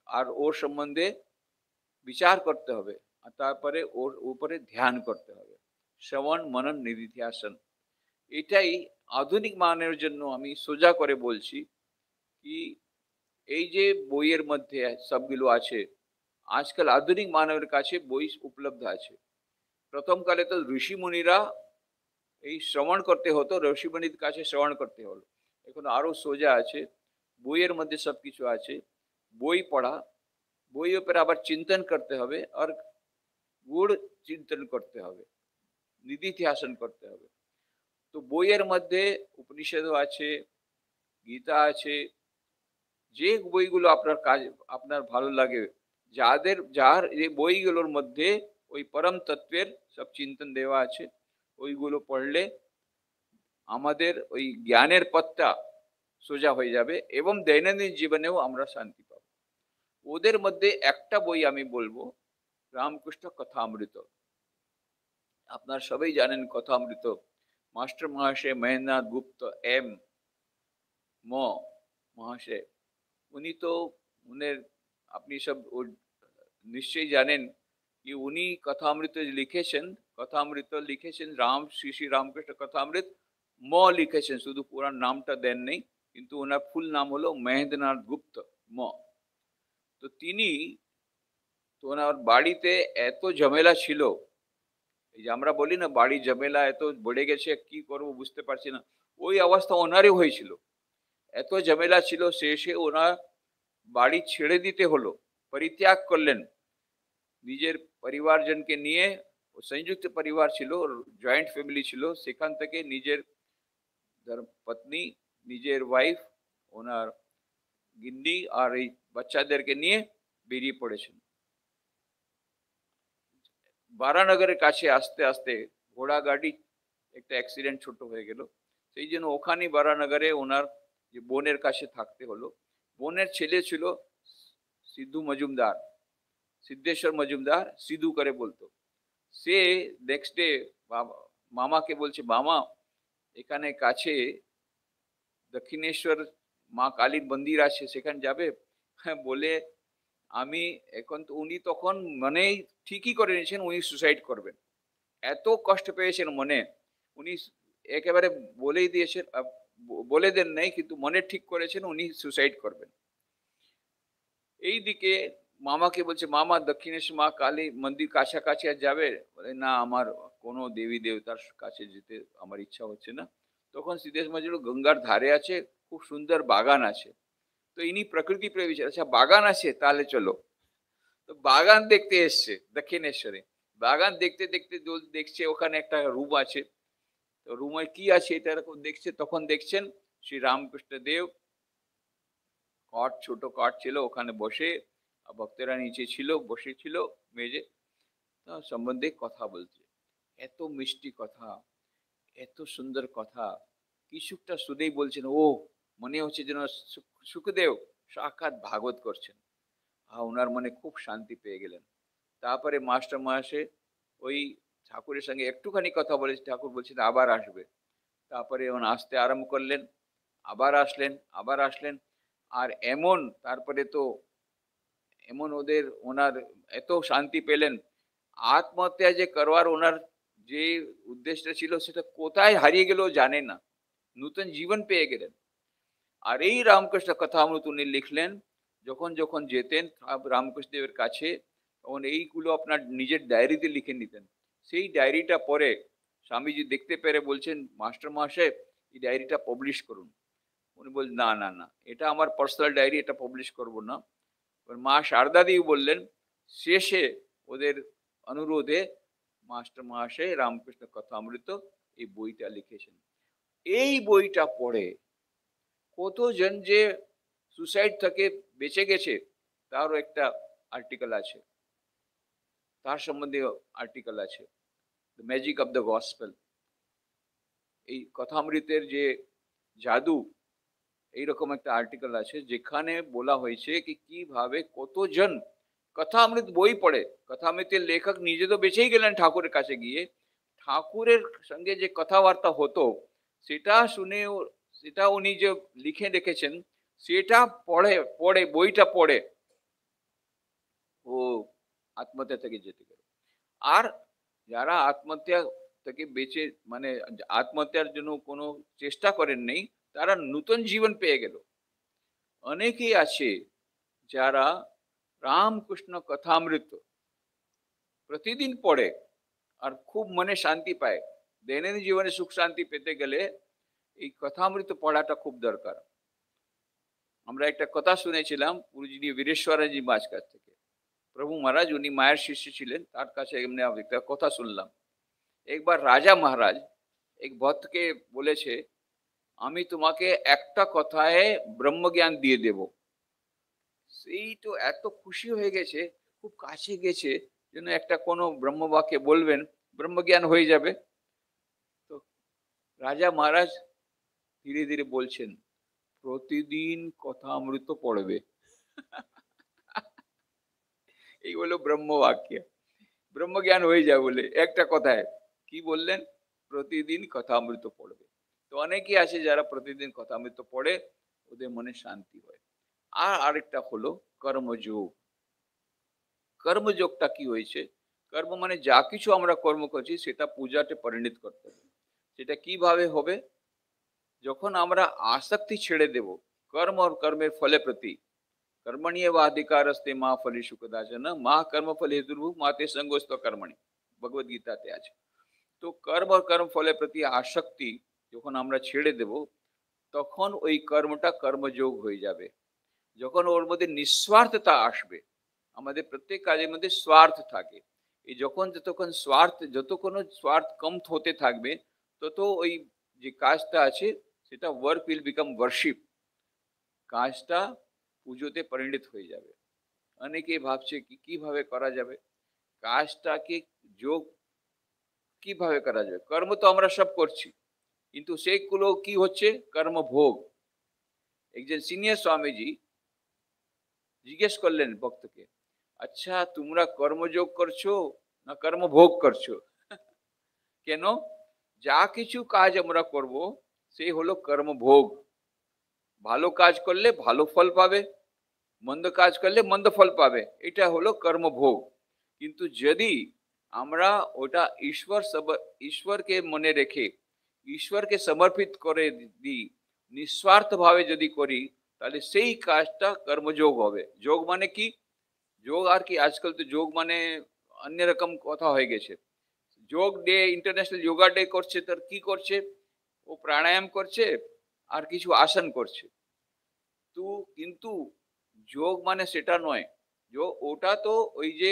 আর ওর সম্বন্ধে বিচার করতে হবে, আর তারপরে ওর উপরে ধ্যান করতে হবে। শ্রবণ মনন নিধিধ্যাসন। এটাই আধুনিক মানের জন্য আমি সোজা করে বলছি কি এই যে বইয়ের মধ্যে সবগুলো আছে, আজকাল আধুনিক মানবের কাছে বই উপলব্ধ আছে। প্রথম কালে তো ঋষি মুনিরা এই শ্রবণ করতে হতো, ঋষি মুনির কাছে শ্রবণ করতে হলো। এখন আরো সোজা আছে, বইয়ের মধ্যে সবকিছু আছে। বই পড়া, বই উপর আবার চিন্তন করতে হবে, আর গুড় চিন্তন করতে হবে, নিধিধ্যাসন করতে হবে। তো বইয়ের মধ্যে উপনিষদও আছে, গীতা আছে। যে বইগুলো আপনার কাজ, আপনার ভালো লাগে, যার এই বইগুলোর মধ্যে ওই পরম তত্ত্বের সব চিন্তন দেওয়া আছে, ওইগুলো পড়লে আমাদের ওই জ্ঞানের পথটা সোজা হয়ে যাবে এবং দৈনন্দিন জীবনেও আমরা শান্তি পাবো। ওদের মধ্যে একটা বই আমি বলবো, রামকৃষ্ণ কথামৃত। আপনার সবাই জানেন কথামৃত মাস্টার মহাশয় মহেন্দ্রনাথ গুপ্ত এম ম মহাশয়, উনি তো উনের আপনি সব নিশ্চয়ই জানেন कि উনি কথামৃত লিখেছেন। কথামৃত লিখেছেন শ্রী শ্রী রামকৃষ্ণ কথামৃত ম লিখেছেন, শুধু পুরো নামটা দেন নেই, কিন্তু ওনার ফুল নাম হলো মহেন্দ্রনাথ গুপ্ত ম। তো তিনি, তো ওনার বাড়িতে এত ঝামেলা ছিল, এই যে আমরা বলি না বাড়ি ঝামেলা এত বেড়ে গেছে কি করব বুঝতে পারছি না, ওই অবস্থা ওনারই হয়েছিল। এত ঝামেলা ছিল, শেষে ওনার বাড়ি ছেড়ে দিতে হলো, পরিত্যাগ করলেন নিজের পরিবারজনকে নিয়ে। সংযুক্ত পরিবার ছিল, জয়েন্ট ফ্যামিলি ছিল, সেখান থেকে নিজের পত্নী, নিজের ওয়াইফ, ওনার গিন্নি আর এই বাচ্চাদেরকে নিয়ে বেরিয়ে পড়েছেন। বারানগরের কাছে আসতে আসতে ঘোড়া গাড়ি একটা অ্যাক্সিডেন্ট ছোট হয়ে গেল, সেই জন্য ওখানে বারানগরে ওনার যে বোনের কাছে থাকতে হলো। বোনের ছেলে ছিল সিদ্ধু মজুমদার, সিদ্ধেশ্বর মজুমদার, সিধু করে বলতো। সে নেক্সট ডে মামাকে বলছে, মামা এখানে কাছে দক্ষিণেশ্বর মা কালীর মন্দির আছে, সেখানে যাবে? হ্যাঁ বলে আমি এখন তো, উনি তখন মানে ঠিকই করে নিয়েছেন উনি সুসাইড করবেন, এত কষ্ট পেয়েছেন মনে। উনি একেবারে বলেই দিয়েছেন, বলে দেন নাই, কিন্তু মনে ঠিক করেছেন উনি সুসাইড করবেন। এইদিকে মামাকে বলছে, মামা দক্ষিণেশ্বর মা কালী মন্দির কাছাকাছি আর যাবে? বলে না, আমার কোনো দেবী দেবতার কাছে যেতে আমার ইচ্ছা হচ্ছে না। তখন সিদ্ধেশ মজুর গঙ্গার ধারে আছে, খুব সুন্দর বাগান আছে। তো ইনি প্রকৃতি প্রেমী, আচ্ছা বাগান আছে তাহলে চলো। তো বাগান দেখতে এসছে দক্ষিণেশ্বরে। বাগান দেখতে দেখতে দেখছে ওখানে একটা রুম আছে। তো রুমে কি আছে এটা এরকম দেখছে, তখন দেখছেন শ্রী রামকৃষ্ণ দেব কট, ছোট কট ছিল, ওখানে বসে ভক্তেরা নিচে ছিল, বসে ছিল মেজে, সম্বন্ধে কথা বলছে। এত মিষ্টি কথা, এত সুন্দর কথা, কিছুটা শুনেই বলছেন ও মনে হচ্ছে যেন সুখদেব সাক্ষাৎ ভাগবত করছেন। ওনার মনে খুব শান্তি পেয়ে গেলেন। তারপরে মাস্টার মহাশয় ওই ঠাকুরের সঙ্গে একটুখানি কথা বলেছে, ঠাকুর বলছেন আবার আসবে। তারপরে ওন আসতে আরম্ভ করলেন, আবার আসলেন, আবার আসলেন। আর এমন তারপরে তো এমন ওনার এত শান্তি পেলেন, আত্মহত্যা যে করবার ওনার যে উদ্দেশ্যটা ছিল সেটা কোথায় হারিয়ে গেল জানেন না, নতুন জীবন পেয়ে গেলেন। আর এই রামকৃষ্ণ কথামৃত উনি লিখলেন, যখন যখন যেতেন রামকৃষ্ণ দেবের কাছে, তখন এইগুলো আপনার নিজের ডায়েরিতে লিখে নিতেন। সেই ডায়েরিটা পরে স্বামীজি দেখতে পেরে বলছেন, মাস্টার মহাশয় এই ডায়েরিটা পাবলিশ করুন। উনি বললেন না না না, এটা আমার পার্সোনাল ডায়েরি, এটা পাবলিশ করব না। মা শারদা দেবী বললেন, শেষে ওদের অনুরোধে মাস্টার মহাশয় রামকৃষ্ণ কথামৃত এই বইটা লিখেছেন। এই বইটা পড়ে কতজন যে সুসাইড থেকে বেঁচে গেছে তারও একটা আর্টিকেল আছে, তার সম্বন্ধে আর্টিকেল আছে, the magic of the gospel. এই কথামৃতের যে জাদু, এইরকম একটা আর্টিকেল আছে যেখানে বলা হয়েছে কি কিভাবে কতজন কথামৃত বই পড়ে। কথামৃতের লেখক নিজে তো বেঁচেই গেলেন ঠাকুরের কাছে গিয়ে, ঠাকুরের সঙ্গে যে কথাবার্তা হতো সেটা শুনে, সেটা উনি যে লিখে রেখেছেন সেটা পড়ে পড়ে বইটা পড়ে ও আত্মহত্যা থেকে যেতে গেল। আর যারা আত্মহত্যা থেকে বেঁচে মানে আত্মহত্যার জন্য কোনো চেষ্টা করেন নাই, তারা নূতন জীবন পেয়ে গেল। অনেকেই আছে যারা রামকৃষ্ণ কথামৃত প্রতিদিন পড়ে আর খুব মনে শান্তি পায়। দৈনন্দিন জীবনে সুখ শান্তি পেতে গেলে এই কথামৃত পড়াটা খুব দরকার। আমরা একটা কথা শুনেছিলাম পূজনীয় বীরেশ্বরাজি মাঝ কাছ থেকে। প্রভু মহারাজ উনি মায়ের শিষ্য ছিলেন, তার কাছে এমনি একটা কথা শুনলাম। একবার রাজা মহারাজ এক ভক্তকে বলেছে, আমি তোমাকে একটা কথায় ব্রহ্মজ্ঞান দিয়ে দেব। সেই তো এত খুশি হয়ে গেছে, খুব কাছে গেছে, যেন একটা কোনো ব্রহ্মবাক্যে বলবেন, ব্রহ্মজ্ঞান হয়ে যাবে। তো রাজা মহারাজ ধীরে ধীরে বলছেন, প্রতিদিন কথামৃত পড়বে। এই হলো ব্রহ্মবাক্য, ব্রহ্মজ্ঞান হয়ে যায় বলে একটা কথায়। কি বললেন? প্রতিদিন কথামৃত পড়বে। তো অনেকেই আছে যারা প্রতিদিন কথামৃত পড়ে, ওদের মনে শান্তি হয়। আর আরেকটা হলো কর্মযোগ। কর্মযোগটা কি হয়েছে? কর্ম মানে যা কিছু আমরা কর্ম করছি সেটা পূজাতে পরিণত করতে হবে। সেটা কিভাবে হবে? যখন আমরা আসক্তি ছেড়ে দেব, কর্ম আর কর্মের ফলে প্রতি कर्मण्येवाधिकारस्ते मा फलेषु कदाचन मा कर्मफल हेतुर्भुः मा ते संगोऽस्त्व कर्मणि, ভগবদ গীতাতে আছে। তো কর্ম আর কর্ম ফলের প্রতি আসক্তি যখন আমরা ছেড়ে দেব, তখন ওই কর্মটা কর্মযোগ হয়ে যাবে। যখন ওর মধ্যে নিঃস্বার্থতা আসবে, আমাদের প্রত্যেক কাজের মধ্যে স্বার্থ থাকে, এই যতক্ষণ যতক্ষণ স্বার্থ কম হতে থাকবে, তত ওই যে কাজটা আছে সেটা ওয়ার্ক উইল বিকাম ওয়ার্শিপ, কাজটা পুজোতে পরিণত হয়ে যাবে। অনেকে ভাবছে কি কিভাবে করা যাবে কাজটাকে যোগ, কিভাবে করা যাবে? কর্ম তো আমরা সব করছি, কিন্তু সেইগুলো কি হচ্ছে? কর্মভোগ। একজন সিনিয়র স্বামীজি জিজ্ঞেস করলেন ভক্তকে, আচ্ছা তোমরা কর্মযোগ করছো না কর্মভোগ করছো? কেন? যা কিছু কাজ আমরা করব সেই হলো কর্মভোগ। ভালো কাজ করলে ভালো ফল পাবে, মন্দ কাজ করলে মন্দ ফল পাবে, এটা হলো কর্মভোগ। কিন্তু যদি আমরা ওটা ঈশ্বরকে মনে রেখে ঈশ্বরকে সমর্পিত করে দিই, নিঃস্বার্থ ভাবে যদি করি, তাহলে সেই কাজটা কর্মযোগ হবে। যোগ মানে কি? যোগ আর কি, আজকাল তো যোগ মানে অন্যরকম কথা হয়ে গেছে। যোগ ডে, ইন্টারন্যাশনাল যোগা ডে করছে, তার কি করছে? ও প্রাণায়াম করছে আর কিছু আসন করছে। তো কিন্তু যোগ মানে সেটা নয়। ওটা তো ওই যে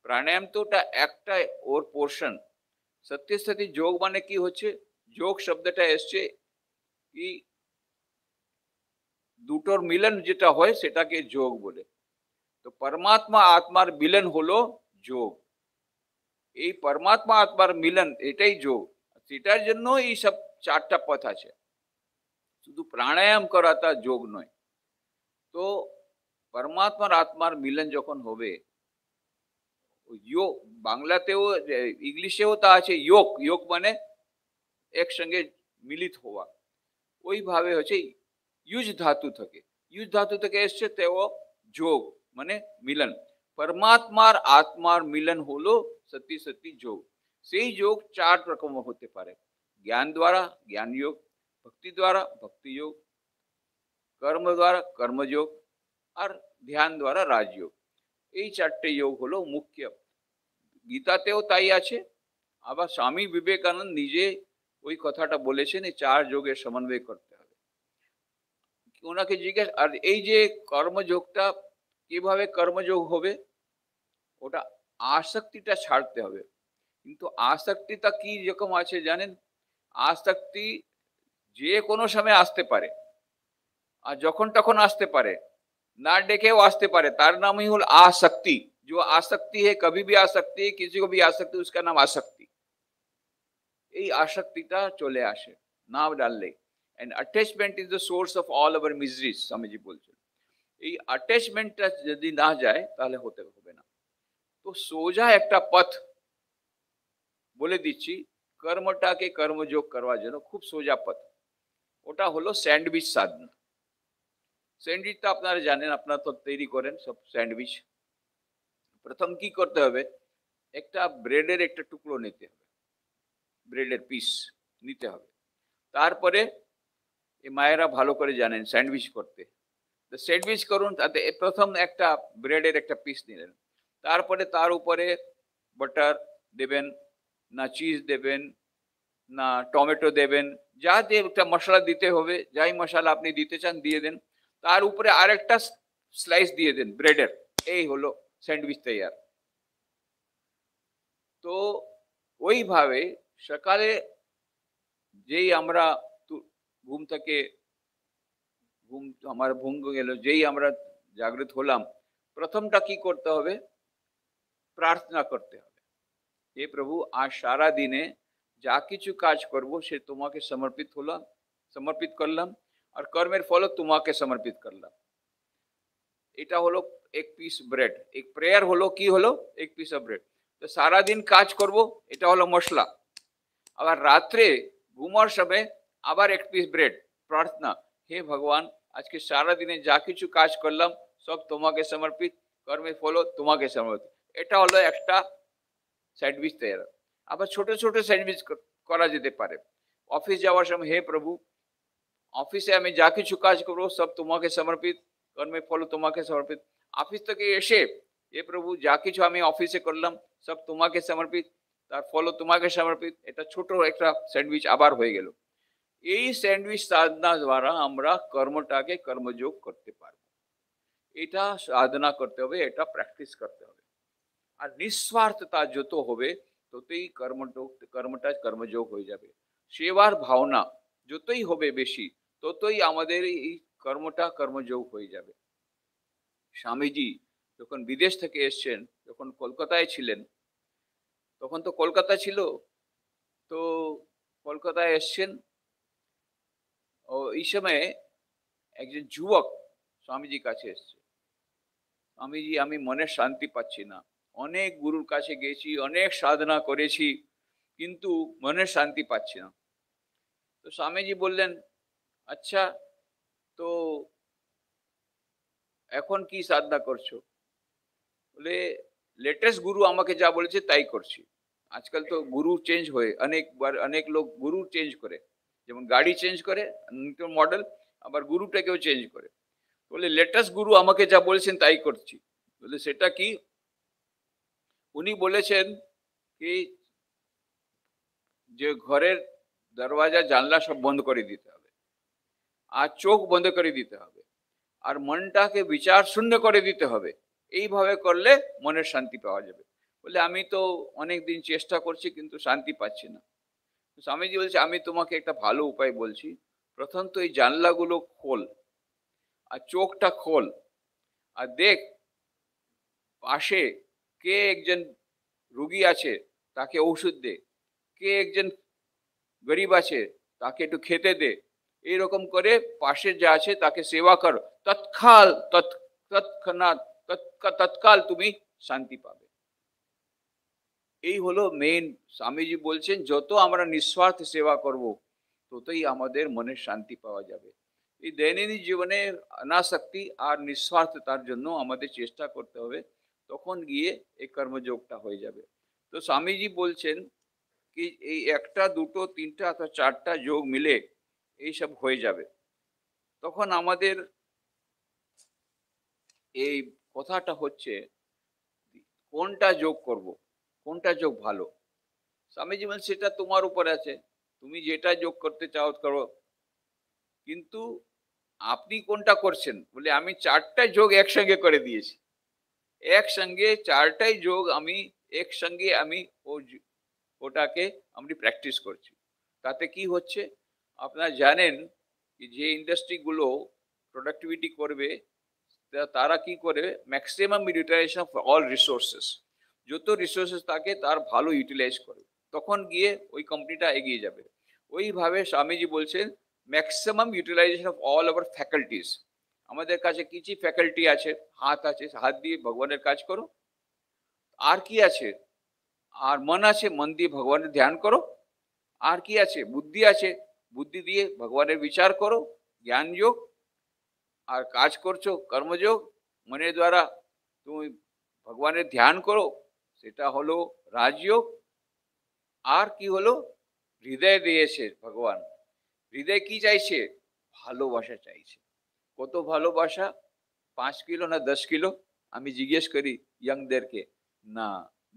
প্রাণায়াম তো ওটা একটা ওর পোর্শন। সত্যি সত্যি যোগ মানে কি হচ্ছে? যোগ শব্দটা এসছে কি দুটোর মিলন যেটা হয় সেটাকে যোগ বলে। তো পরমাত্মা আত্মার মিলন হলো যোগ। এই পরমাত্মা আত্মার মিলন এটাই যোগ। সেটার জন্য এই সব চারটা পথ আছে, শুধু প্রাণায়াম করাটা যোগ নয়। তো পরমাত্মার আত্মার মিলন যখন হবে, যোগ বাংলাতেও ইংলিশেও তা আছে যোগ। যোগ মানে একসঙ্গে মিলিত হওয়া। ওইভাবে হচ্ছে ইউজ ধাতু থেকে, ইউজ ধাতু থেকে এসছে, তেও যোগ মানে মিলন। পরমাত্মার আত্মার মিলন হলো সত্যি সত্যি যোগ। সেই যোগ চার রকম হতে পারে: জ্ঞান দ্বারা জ্ঞান যোগ, ভক্তি দ্বারা ভক্তি যোগ, কর্ম দ্বারা কর্মযোগ, আর ধ্যান দ্বারা রাজযোগ। এই চারটে যোগ হলো মুখ্য। গীতাতেও তাই আছে। আবার স্বামী বিবেকানন্দ নিজে ওই কথাটা বলেছেন, এই চার যোগের সমন্বয় করতে হবে। ওনাকে জিজ্ঞেস, আর এই যে কর্মযোগটা কিভাবে কর্মযোগ হবে? ওটা আসক্তিটা ছাড়তে হবে। কিন্তু আসক্তিটা কি রকম আছে জানেন? আসক্তি যে কোনো সময় আসতে পারে, আর যখন তখন আসতে পারে, ना डेके वो आस्ते पारे, तार नाम ही हल आसक्ति। जो आसक्ति है कभी भी आ सकती है, किसी को भी आ सकती है, उसका नाम आसक्ति। এই আসক্তিটা চলে আসে নাম ডাললে। And attachment is the source of all our miseries, Swamiji বলছেন। এই অ্যাটাচমেন্টটা যদি না যায় তাহলে হতে হবে না। তো সোজা একটা পথ বলে দিচ্ছি কর্মটাকে কর্মযোগ করবার জন্য, খুব সোজা পথ। ওটা হলো স্যান্ডউইচ সাধনা। স্যান্ডউইচ তো আপনারা জানেন, আপনারা তো তৈরি করেন সব স্যান্ডউইচ। প্রথম কি করতে হবে? একটা ব্রেডের একটা টুকরো নিতে হবে, ব্রেডের পিস নিতে হবে। তারপরে এই মায়েরা ভালো করে জানেন স্যান্ডউইচ করতে। তো স্যান্ডউইচ করুন, তাতে প্রথম একটা ব্রেডের একটা পিস নিলেন, তারপরে তার উপরে বাটার দেবেন, না চিজ দেবেন, না টমেটো দেবেন, যা যে একটা মশলা দিতে হবে, যাই মশলা আপনি দিতে চান দিয়ে দেন। তার উপরে আরেকটা স্লাইস দিয়ে দেন ব্রেডের। এই হলো স্যান্ডউইচ তৈয়ার। তো ওইভাবে সকালে যেই আমরা ঘুম থেকে ঘুম আমার ঘুম গেল, যেই আমরা জাগ্রত হলাম, প্রথমটা কি করতে হবে? প্রার্থনা করতে হবে। হে প্রভু, আজ সারা দিনে যা কিছু কাজ করব সে তোমাকে সমর্পিত করলাম, আর কর্মের ফল তোমাকে সমর্পিত করলাম। এটা হলো এক পিস ব্রেড। এক প্রেয়ার হলো কি হলো? এক পিস অফ ব্রেড। তো সারা দিন কাজ করব, এটা হলো মশলা। আবার রাত্রে ঘুমার সময় আবার এক পিস ব্রেড, প্রার্থনা। হে ভগবান, আজকে সারা দিনে যা কিছু কাজ করলাম সব তোমাকে সমর্পিত, কর্মের ফল তোমাকে সমর্পিত। এটা হলো একটা স্যান্ডউইচ তৈরি। আবার ছোট ছোট স্যান্ডউইচ করা যেতে পারে। অফিস যাওয়ার সময়, হে প্রভু, অফিসে আমি যা কিছু কাজ করবো সব তোমাকে সমর্পিত, কর্মের ফল তোমাকে সমর্পিত। অফিস থেকে এসে, হে প্রভু, যা কিছু আমি অফিসে করলাম সব তোমাকে সমর্পিত, তার ফল তোমাকে সমর্পিত। এটা ছোট একটা স্যান্ডউইচ আবার হয়ে গেল। এই স্যান্ডউইচ সাধনা দ্বারা আমরা কর্মটাকে কর্মযোগ করতে পারবো। এটা সাধনা করতে হবে, এটা প্র্যাকটিস করতে হবে। আর নিঃস্বার্থতা যত হবে ততই কর্মটা কর্মযোগ হয়ে যাবে। সেবার ভাবনা যতই হবে বেশি, ততই আমাদের এই কর্মটা কর্মযোগ হয়ে যাবে। স্বামীজি যখন বিদেশ থেকে এসছেন, যখন কলকাতায় ছিলেন, তখন তো কলকাতা ছিল, তো কলকাতায় এসছেন। ও এই সময়ে একজন যুবক স্বামীজির কাছে এসছে। স্বামীজি, আমি মনে শান্তি পাচ্ছি না, অনেক গুরুর কাছে গেছি, অনেক সাধনা করেছি, কিন্তু মনে শান্তি পাচ্ছি না। তো স্বামীজি বললেন, আচ্ছা, তো এখন কি সাধনা করছো? বলে, লেটেস্ট গুরু আমাকে যা বলেছে তাই করছি। আজকাল তো গুরু চেঞ্জ হয়ে অনেকবার, অনেক লোক গুরু চেঞ্জ করে, যেমন গাড়ি চেঞ্জ করে নতুন মডেল, আবার গুরুটাকেও চেঞ্জ করে। বলে, লেটেস্ট গুরু আমাকে যা বলেছেন তাই করছি। বলে, সেটা কি? উনি বলেছেন কি, যে ঘরের দরওয়াজা জানলা সব বন্ধ করে দিতে হবে, আর চোখ বন্ধ করে দিতে হবে, আর মনটাকে বিচার শূন্য করে দিতে হবে। এইভাবে করলে মনের শান্তি পাওয়া যাবে। বলে, আমি তো অনেক দিন চেষ্টা করছি কিন্তু শান্তি পাচ্ছি না। স্বামীজি বলছে, আমি তোমাকে একটা ভালো উপায় বলছি। প্রথম তো এই জানলাগুলো খোল, আর চোখটা খোল, আর দেখ পাশে কে একজন রোগী আছে, তাকে ঔষধ দে। কে একজন গরিব আছে, তাকে একটু খেতে দে। এইরকম করে পাশে যা আছে তাকে সেবা করো, তৎক্ষণাৎ তৎকাল তুমি শান্তি পাবে। এই হলো মেইন। স্বামীজি বলছেন, যত আমরা নিঃস্বার্থ সেবা করব ততই আমাদের মনের শান্তি পাওয়া যাবে। এই দৈনন্দিন জীবনে অনাসক্তি আর নিঃস্বার্থতার জন্য আমাদের চেষ্টা করতে হবে, তখন গিয়ে এই কর্মযোগটা হয়ে যাবে। তো স্বামীজি বলছেন কি, এই একটা দুটো তিনটা অথবা চারটা যোগ মিলে এইসব হয়ে যাবে। তখন আমাদের এই কথাটা হচ্ছে, কোনটা যোগ করব, কোনটা যোগ ভালো। স্বামীজি বলেন, সেটা তোমার উপর আছে, তুমি যেটা যোগ করতে চাও করো, কিন্তু আপনি কোনটা করছেন? বলে, আমি চারটা যোগ একসঙ্গে করে দিয়েছি। একসঙ্গে চারটাই যোগ আমি একসঙ্গে আমি ওটাকে আমি প্র্যাকটিস করছি। তাতে কি হচ্ছে, আপনারা জানেন যে ইন্ডাস্ট্রিগুলো প্রোডাক্টিভিটি করবে, তারা কি করে, maximum utilization of all resources, যত রিসোর্সেস থাকে তার ভালো ইউটিলাইজ করে, তখন গিয়ে ওই কোম্পানিটা এগিয়ে যাবে। ওইভাবে স্বামীজি বলছেন, maximum utilization of all our faculties. আমাদের কাছে কি কি ফ্যাকাল্টি আছে? হাত আছে, হাত দিয়ে ভগবানের কাজ করো। আর কি আছে? আর মন আছে, মন দিয়ে ভগবানের ধ্যান করো। আর কি আছে? বুদ্ধি আছে, বুদ্ধি দিয়ে ভগবানের বিচার করো, জ্ঞান যোগ। আর কাজ করছো কর্মযোগ, মনের দ্বারা তুমি ভগবানের ধ্যান করো, সেটা হলো রাজযোগ। আর কি হলো? হৃদয় দিয়েছে ভগবান। হৃদয় কি চাইছে? ভালোবাসা চাইছে। কত ভালোবাসা? 5 কিলো না 10 কিলো? আমি জিজ্ঞেস করি ইয়ংদেরকে। না।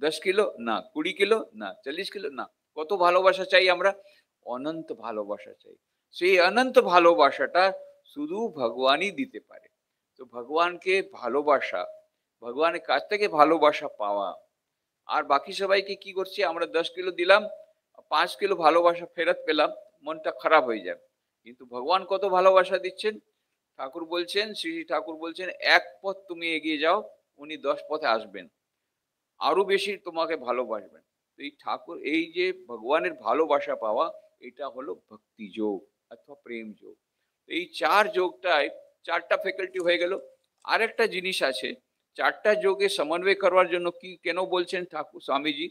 10 কিলো? না। 20 কিলো? না। 40 কিলো? না। কত ভালোবাসা চাই আমরা? অনন্ত ভালোবাসা চাই। সেই অনন্ত ভালোবাসাটা শুধু ভগবানই দিতে পারে। তো ভগবানকে ভালোবাসা, ভগবানের কাছ থেকে ভালোবাসা পাওয়া, আর বাকি সবাইকে কি করছি আমরা? 10 কিলো দিলাম, 5 কিলো ভালোবাসা ফেরত পেলাম, মনটা খারাপ হয়ে যাবে। কিন্তু ভগবান কত ভালোবাসা দিচ্ছেন? ঠাকুর বলছেন, শ্রী শ্রী ঠাকুর বলছেন, এক পথ তুমি এগিয়ে যাও, উনি 10 পথে আসবেন, আরো বেশি তোমাকে ভালোবাসবেন। তো এই ঠাকুর, এই যে ভগবানের ভালোবাসা পাওয়া, এটা হলো ভক্তি যোগ অথবা প্রেম যোগ। এই 4 যোগটায় 4টা ফ্যাকাল্টি হয়ে গেল। আরেকটা জিনিস আছে, 4টা যোগে সমন্বয় করার জন্য কি কেন বলছেন ঠাকুর স্বামীজি?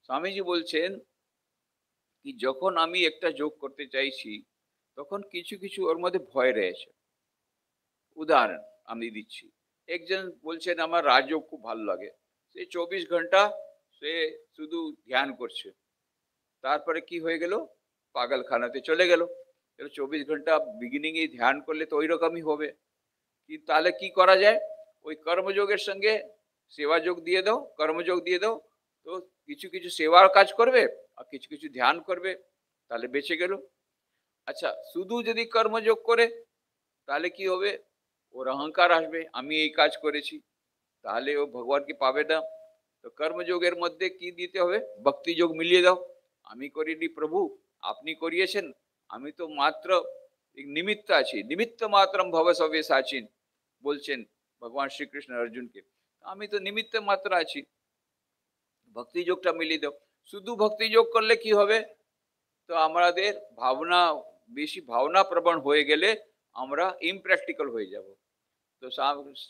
স্বামীজি বলছেন কি যখন আমি একটা যোগ করতে চাইছি, তখন কিছু কিছু ওর মধ্যে ভয় রয়েছে। উদাহরণ আমি দিচ্ছি। একজন বলছেন আমার রাজযোগ খুব ভালো লাগে। সে 24 ঘন্টা সে শুধু ধ্যান করছে। তারপরে কি হয়ে গেল? পাগলখানাতে চলে গেল। এবার 24 ঘন্টা বিগিনিং এ ধ্যান করলে তো ঐরকমই হবে। কি তাহলে কি করা যায়? ওই কর্মযোগের সঙ্গে সেবা যোগ দিয়ে দাও, কর্মযোগ দিয়ে দাও। তো কিছু কিছু সেবার কাজ করবে আর কিছু কিছু ধ্যান করবে, তাহলে বেঁচে গেল। আচ্ছা, শুধু যদি কর্মযোগ করে তাহলে কি হবে? ওর অহংকার আসবে, আমি এই কাজ করেছি, তাহলে ও ভগবানকে পাবে না। তো কর্মযোগের মধ্যে কি দিতে হবে? ভক্তি যোগ মিলিয়ে দাও। আমি করিনি প্রভু, আপনি করিয়েছেন, আমি তো মাত্র এক নিমিত্ত আছি, নিমিত্ত মাত্রম ভব সবে সাচিন বলছেন ভগবান শ্রীকৃষ্ণ অর্জুনকে। আমি তো নিমিত্ত মাত্র আছি, ভক্তি যোগটা মিলিয়ে দাও। শুধু ভক্তি যোগ করলে কি হবে? তো আমাদের ভাবনা, বেশি ভাবনা প্রবণ হয়ে গেলে আমরা ইমপ্র্যাকটিক্যাল হয়ে যাব। তো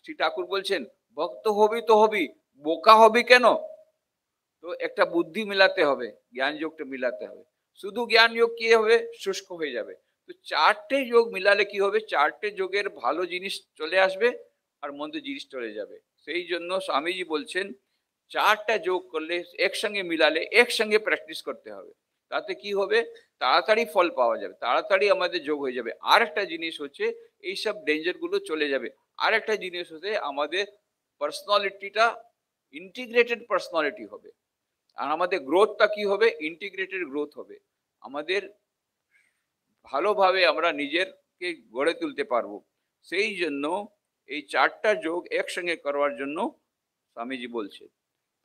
শ্রী ঠাকুর বলছেন ভক্ত হবি তো হবি, বোকা হবি কেন? তো একটা বুদ্ধি মিলাতে হবে, জ্ঞান যোগটা মিলাতে হবে। শুধু জ্ঞান যোগ কি হবে? শুষ্ক হয়ে যাবে। তো 4টে যোগ মিলালে কি হবে? 4টে যোগের ভালো জিনিস চলে আসবে আর মন্দ জিনিস চলে যাবে। সেই জন্য স্বামীজি বলছেন 4টা যোগ করলে একসঙ্গে মিলালে, একসঙ্গে প্র্যাকটিস করতে হবে। তাতে কি হবে? তাড়াতাড়ি ফল পাওয়া যাবে, তাড়াতাড়ি আমাদের যোগ হয়ে যাবে। আর একটা জিনিস হচ্ছে এইসব ডেঞ্জার গুলো চলে যাবে। আর একটা জিনিস হচ্ছে আমাদের পার্সোনালিটিটা ইন্টিগ্রেটেড পার্সোনালিটি হবে। আর আমাদের গ্রোথটা কি হবে? ইন্টিগ্রেটেড গ্রোথ হবে। আমাদের ভালোভাবে আমরা নিজেরকে গড়ে তুলতে পারবো। সেই জন্য এই 4টা যোগ একসঙ্গে করার জন্য স্বামীজি বলছে।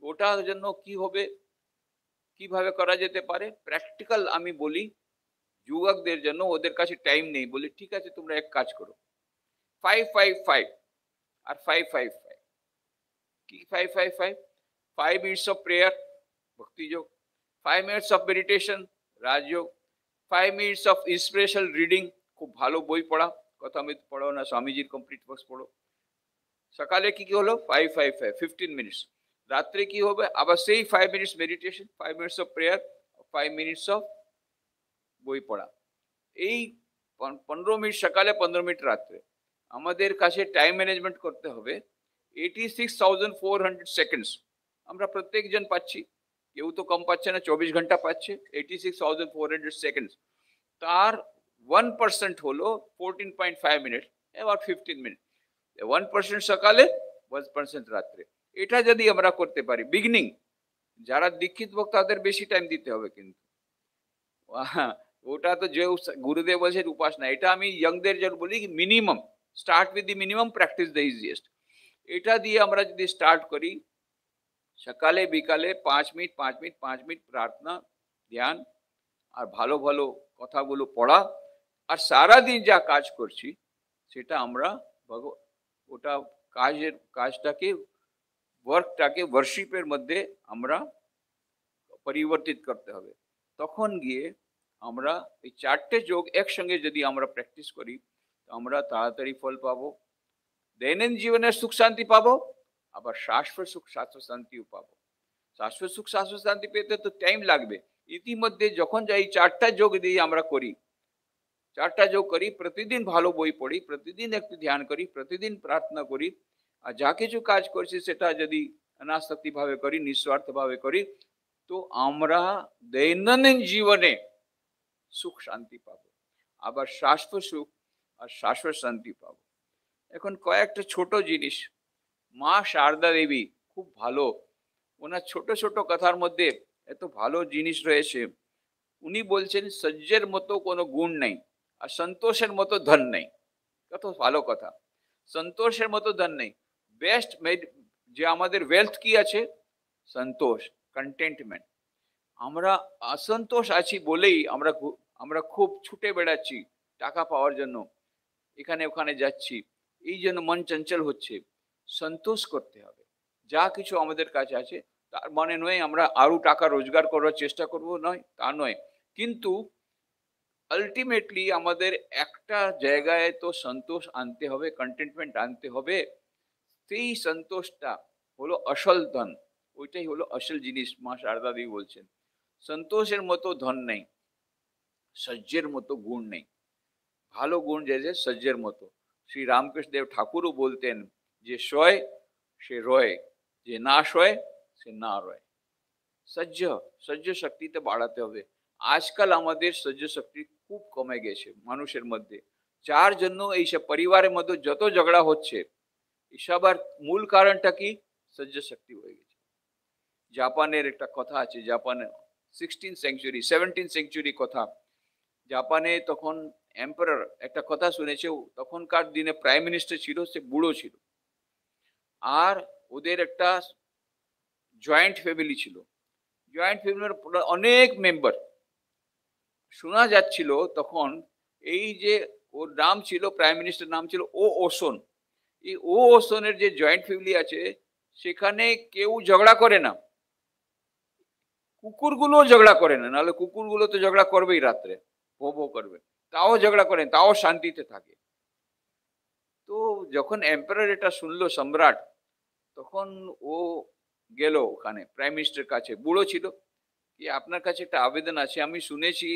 ওটার জন্য কি হবে? কিভাবে করা যেতে পারে? প্র্যাকটিক্যাল আমি বলি যুবকদের জন্য, ওদের কাছে টাইম নেই, বলি ঠিক আছে তোমরা এক কাজ করো, 5-5-5 আর 5-5-5। কি 5-5-5? 5 minutes of prayer ভক্তি যোগ, 5 minutes of meditation Rajyoga, 5 minutes of inspirational reading, খুব ভালো বই পড়া, কথা আমি পড়ো না, স্বামীজির কমপ্লিট বক্স পড়ো। সকালে কি কি হলো? 5-5-5, 15 মিনিটস। রাত্রে কি হবে? আবার সেই 5 minutes meditation, 5 minutes of prayer, 5 minutes of বই পড়া। এই 15 মিনিট সকালে, 15 মিনিট রাত্রে। আমাদের কাছে টাইম ম্যানেজমেন্ট করতে হবে। 86,400 সেকেন্ডস আমরা প্রত্যেকজন পাচ্ছি, কেউ তো কম পাচ্ছে না, 24 ঘন্টা পাচ্ছে। 86,400 সেকেন্ডস, তার 1% হলো 14.5 মিনিট, এবার 15 মিনিট। 1% সকালে, 1% রাত্রে। এটা যদি আমরা করতে পারি বিগিনিং, যারা দীক্ষিত ভক্ত তাদের বেশি টাইম দিতে হবে কিন্তু। ওটা তো যে গুরুদেব বলছেন উপাসনা, এটা আমি ইয়ংদের জন্য বলি minimum start with the minimum, practice the easiest. এটা দিয়ে আমরা যদি স্টার্ট করি, সকালে বিকালে 5 মিনিট 5 মিনিট 5 মিনিট প্রার্থনা, ধ্যান আর ভালো ভালো কথাগুলো পড়া, আর সারাদিন যা কাজ করছি সেটা আমরা ওটা কাজটাকে, ওয়ার্কটাকে ওয়ার্শিপের মধ্যে আমরা পরিবর্তিত করতে হবে। তখন গিয়ে আমরা এই 4টে যোগ একসঙ্গে যদি আমরা প্র্যাকটিস করি, আমরা তাড়াতাড়ি ফল পাবো, দৈনন্দিন জীবনের সুখ শান্তি পাবো, আবার শাশ্বত সুখ শাশ্বত শান্তিও পাবো। শাশ্বত সুখ শাশ্বত শান্তি পেতে তো টাইম লাগবে। ইতিমধ্যে যখন এই 4টা যোগ দিয়ে আমরা করি, 4টা যোগ করি, প্রতিদিন ভালো বই পড়ি, প্রতিদিন একটু ধ্যান করি, প্রতিদিন প্রার্থনা করি, আর যা কিছু কাজ করছি সেটা যদি অনাসক্তি ভাবে করি, নিঃস্বার্থ ভাবে করি, তো আমরা দৈনন্দিন জীবনে সুখ শান্তি পাবো, আবার শাশ্বত সুখ আর শাশ্বত শান্তি পাবো। এখন কয়েকটা ছোট জিনিস, মা শারদা দেবী খুব ভালো, ওনার ছোট ছোট কথার মধ্যে এত ভালো জিনিস রয়েছে। উনি বলছেন সহ্যের মতো কোনো গুণ নেই, আর সন্তোষের মতো ধন নেই। কত ভালো কথা। সন্তোষের মতো ধন নেই। বেস্ট যে আমাদের ওয়েলথ কি আছে? সন্তোষ, কন্টেন্টমেন্ট। আমরা অসন্তোষ আছি বলেই আমরা খুব ছুটে বেড়াচ্ছি টাকা পাওয়ার জন্য, এখানে ওখানে যাচ্ছি, এই জন্য মন চঞ্চল হচ্ছে। সন্তোষ করতে হবে। যা কিছু আমাদের কাছে আছে তার মানে নয় আমরা আরো টাকা রোজগার করার চেষ্টা করব, নয় তা নয়, কিন্তু আলটিমেটলি আমাদের একটা জায়গায় তো সন্তোষ আনতে হবে, কন্টেন্টমেন্ট আনতে হবে। সেই সন্তোষটা হলো আসল ধন, ওইটাই হলো আসল জিনিস। মা শারদা দেবী বলছেন সন্তোষের মতো ধন নেই, সহ্যের মতো গুণ নেই। ভালো গুণ যে সহ্যের মতো। শ্রী রামকৃষ্ণ দেব ঠাকুরও বলতেন যে সয় সে রয়, যে না সয় সে না রয়। সহ্য, সহ্য শক্তিতে বাড়াতে হবে। আজকাল আমাদের সহ্য শক্তি খুব কমে গেছে মানুষের মধ্যে, যার জন্য এইসব পরিবারের মধ্যে যত ঝগড়া হচ্ছে এসবার মূল কারণটা কি? সহ্য শক্তি হয়ে গেছে। জাপানের একটা কথা আছে, জাপানে 16th সেঞ্চুরি 17th সেঞ্চুরি কথা। জাপানে তখন এম্পারার একটা কথা শুনেছে, তখনকার দিনে প্রাইম মিনিস্টার ছিল, সে বুড়ো ছিল, আর ওদের একটা জয়েন্ট ফ্যামিলি ছিল। জয়েন্ট ফ্যামিলির অনেক মেম্বার। শোনা যাচ্ছিল তখন এই যে ওর নাম ছিল, প্রাইম মিনিস্টার নাম ছিল ও ওসোন। এই ও ওসোনের যে জয়েন্ট ফ্যামিলি আছে সেখানে কেউ ঝগড়া করে না, কুকুরগুলো ঝগড়া করে না, নাহলে কুকুরগুলো তো ঝগড়া করবেই রাত্রে, ভো ভো করবে, তাও ঝগড়া করেন, তাও শান্তিতে থাকে। তো যখন এম্পারার এটা শুনলো, সম্রাট, তখন ও গেল ওখানে প্রাইম মিনিস্টার কাছে, বুড়ো ছিল, কি আপনার কাছে একটা আবেদন আছে, আমি শুনেছি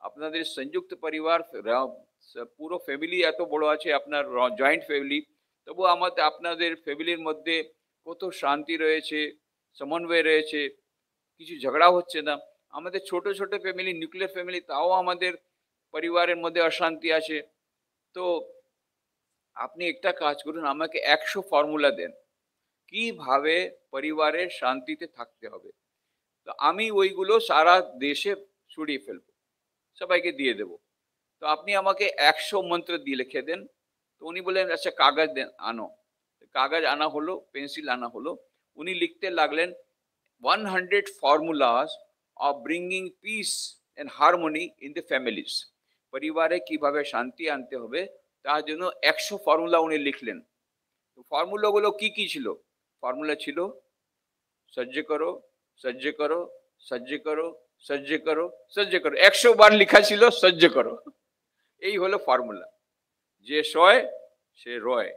আপনাদের সংযুক্ত পরিবার, পুরো ফ্যামিলি এত বড় আছে আপনার, জয়েন্ট ফ্যামিলি, তবু আমাদের আপনাদের ফ্যামিলির মধ্যে কত শান্তি রয়েছে, সমন্বয় রয়েছে, কিছু ঝগড়া হচ্ছে না। আমাদের ছোট ছোট ফ্যামিলি, নিউক্লিয়ার ফ্যামিলি, তাও আমাদের পরিবারের মধ্যে অশান্তি আছে। তো আপনি একটা কাজ করুন, আমাকে 100 ফর্মুলা দেন কিভাবে পরিবারের শান্তিতে থাকতে হবে। তো আমি ওইগুলো সারা দেশে ছড়িয়ে ফেলবো, সবাইকে দিয়ে দেবো। তো আপনি আমাকে 100 মন্ত্র দিয়ে লিখে দেন। তো উনি বললেন আচ্ছা কাগজ দেন, আনো। কাগজ আনা হলো, পেন্সিল আনা হলো, উনি লিখতে লাগলেন 100 formulas of bringing peace and harmony in the families. পরিবারে কিভাবে শান্তি আনতে হবে তার জন্য 100 ফর্মুলা উনি লিখলেন। তো ফর্মুলাগুলো কি কি ছিল? ফর্মুলা ছিল সহ্য করো, সহ্য করো, সহ্য করো, সহ্য করো, সহ্য করো। 100 বার লেখা ছিল সহ্য করো। এই হলো ফর্মুলা। যে সয় সে রয়,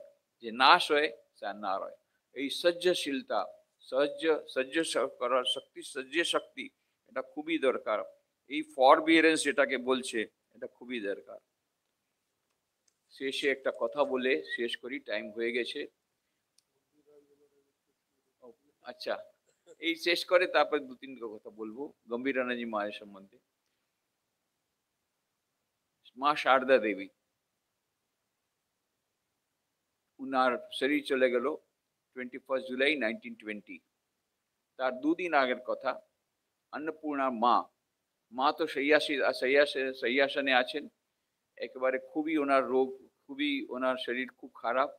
যে না সয় সে না রয়। এই সহ্যশীলতা, সহ্য করার শক্তি, সহ্য শক্তি, এটা খুবই দরকার। এই ফরবিয়ারেন্স যেটাকে বলছে, এটা খুবই দরকার। শেষে একটা কথা বলে শেষ করি, টাইম হয়ে গেছে। আচ্ছা, এই শেষ করে তারপর 2-3 কথা বলবো গম্ভীরানন্দজি মায়ের সম্বন্ধে। মা শারদা দেবী, উনার শরীর চলে গেল 21 জুলাই 1920। তার 2 দিন আগের কথা। अन्नपूर्णा মা, মা তো শয্যাসনে আছেন, একেবারে খুবই ওনার রোগ, খুবই ওনার শরীর খুব খারাপ।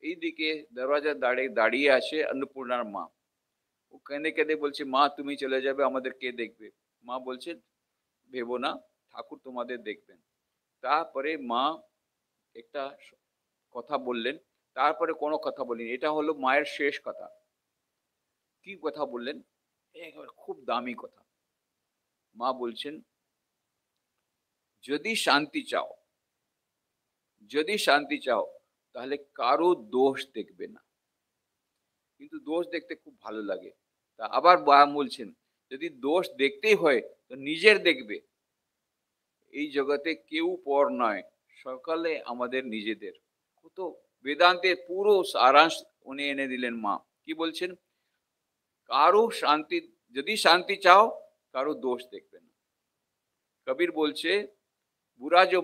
এইদিকে দরওয়াজার দাঁড়িয়ে আছে अन्नपूर्णाর মা। ও কেঁদে কেঁদে বলছে মা তুমি চলে যাবে, আমাদের কে দেখবে? মা বলছেন ভেবো না, ঠাকুর তোমাদের দেখবেন। তারপরে মা একটা কথা বললেন, তারপরে কোনো কথা বলিনি। এটা হলো মায়ের শেষ কথা। কি কথা বললেন? একেবারে খুব দামি কথা। মা বলছেন যদি শান্তি চাও, যদি শান্তি চাও তাহলে কারো দোষ দেখবে না। কিন্তু দোষ দেখতে খুব ভালো লাগে। তা আবার বলছেন যদি দোষ দেখতেই হয় তো নিজের দেখবে। এই জগতে কেউ পর নয়, সকালে আমাদের নিজেদের। কত বেদান্তের পুরো সারাংশ উনি এনে দিলেন মা। কি বলছেন? কারো শান্তি যদি শান্তি চাও কারো দোষ দেখবে না। কবির বলছে बुरा जो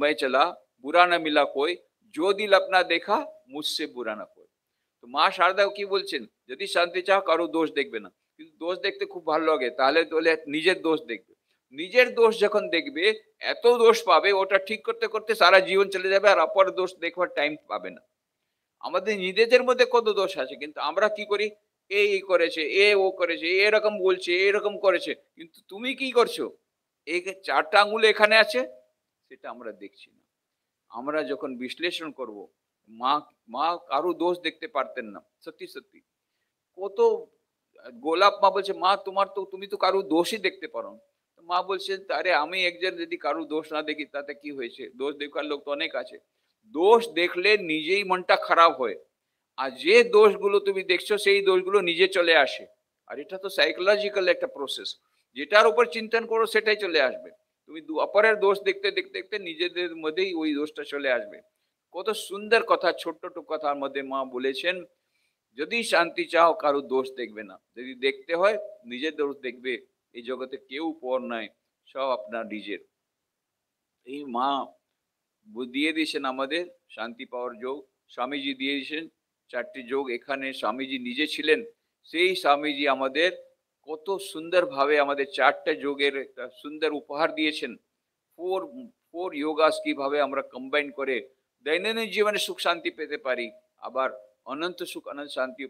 मैं चला बुरा न मिला कोई, जो दिल अपना देखा मुझसे बुरा ना कोई। তো মা শারদা কি বলছেন, যদি শান্তি চাও কারো দোষ দেখবে না। কিন্তু দোষ দেখতে খুব ভালো লাগে, তাহলে বলে নিজের দোষ দেখবে। নিজের দোষ যখন দেখবে এত দোষ পাবে, ওটা ঠিক করতে করতে সারা জীবন চলে যাবে, আর অপর দোষ দেখবার টাইম পাবে না। আমাদের নিজেদের মধ্যে কত দোষ আছে, কিন্তু আমরা কি করি, এই করেছে, ও করেছে, এরকম বলছে, এরকম করেছে, কিন্তু তুমি কি করছো, এই চারটা আঙুল এখানে আছে, সেটা আমরা দেখছি না। আমরা যখন বিশ্লেষণ করব, মা মা কারো দোষ দেখতে পারতেন না, সত্যি সত্যি। কত গোলাপ মা বলছে, মা তোমার তো, তুমি তো কারো দোষই দেখতে পারো না। মা বলছেন, আরে আমি একজন যদি কারো দোষ না দেখি তাতে কি হয়েছে, দোষ দেখার লোক তো অনেক আছে। দোষ দেখলে নিজেই মনটা খারাপ হয়, আর যে দোষগুলো তুমি দেখছো সেই দোষগুলো নিজে চলে আসে। আর এটা তো সাইকোলজিক্যাল একটা প্রসেস, যেটার উপর চিন্তন করো সেটাই চলে আসবে। তুমি অপরের দোষ দেখতে দেখতে দেখতে নিজেদের মধ্যেই ওই দোষটা চলে আসবে। কত সুন্দর কথা, ছোট্ট ছোট্ট কথার মধ্যে মা বলেছেন, যদি শান্তি চাও কারো দোষ দেখবে না, যদি দেখতে হয় নিজের দোষ দেখবে। এই জগতে কেউ পর নাই, সব আপনার নিজের। এই মা দিয়ে দিয়েছেন আমাদের শান্তি পাওয়ার যোগ, স্বামীজি দিয়ে দিয়েছেন চারটি যোগ। এখানে স্বামীজি নিজে ছিলেন, সেই স্বামীজি আমাদের কত সুন্দরভাবে আমাদের চারটা যোগের একটা সুন্দর উপহার দিয়েছেন। ফোর ফোর যোগাস কিভাবে আমরা কম্বাইন করে দৈনন্দিন জীবনে সুখ শান্তি পেতে পারি, আবার অনন্ত সুখ অনন্ত শান্তি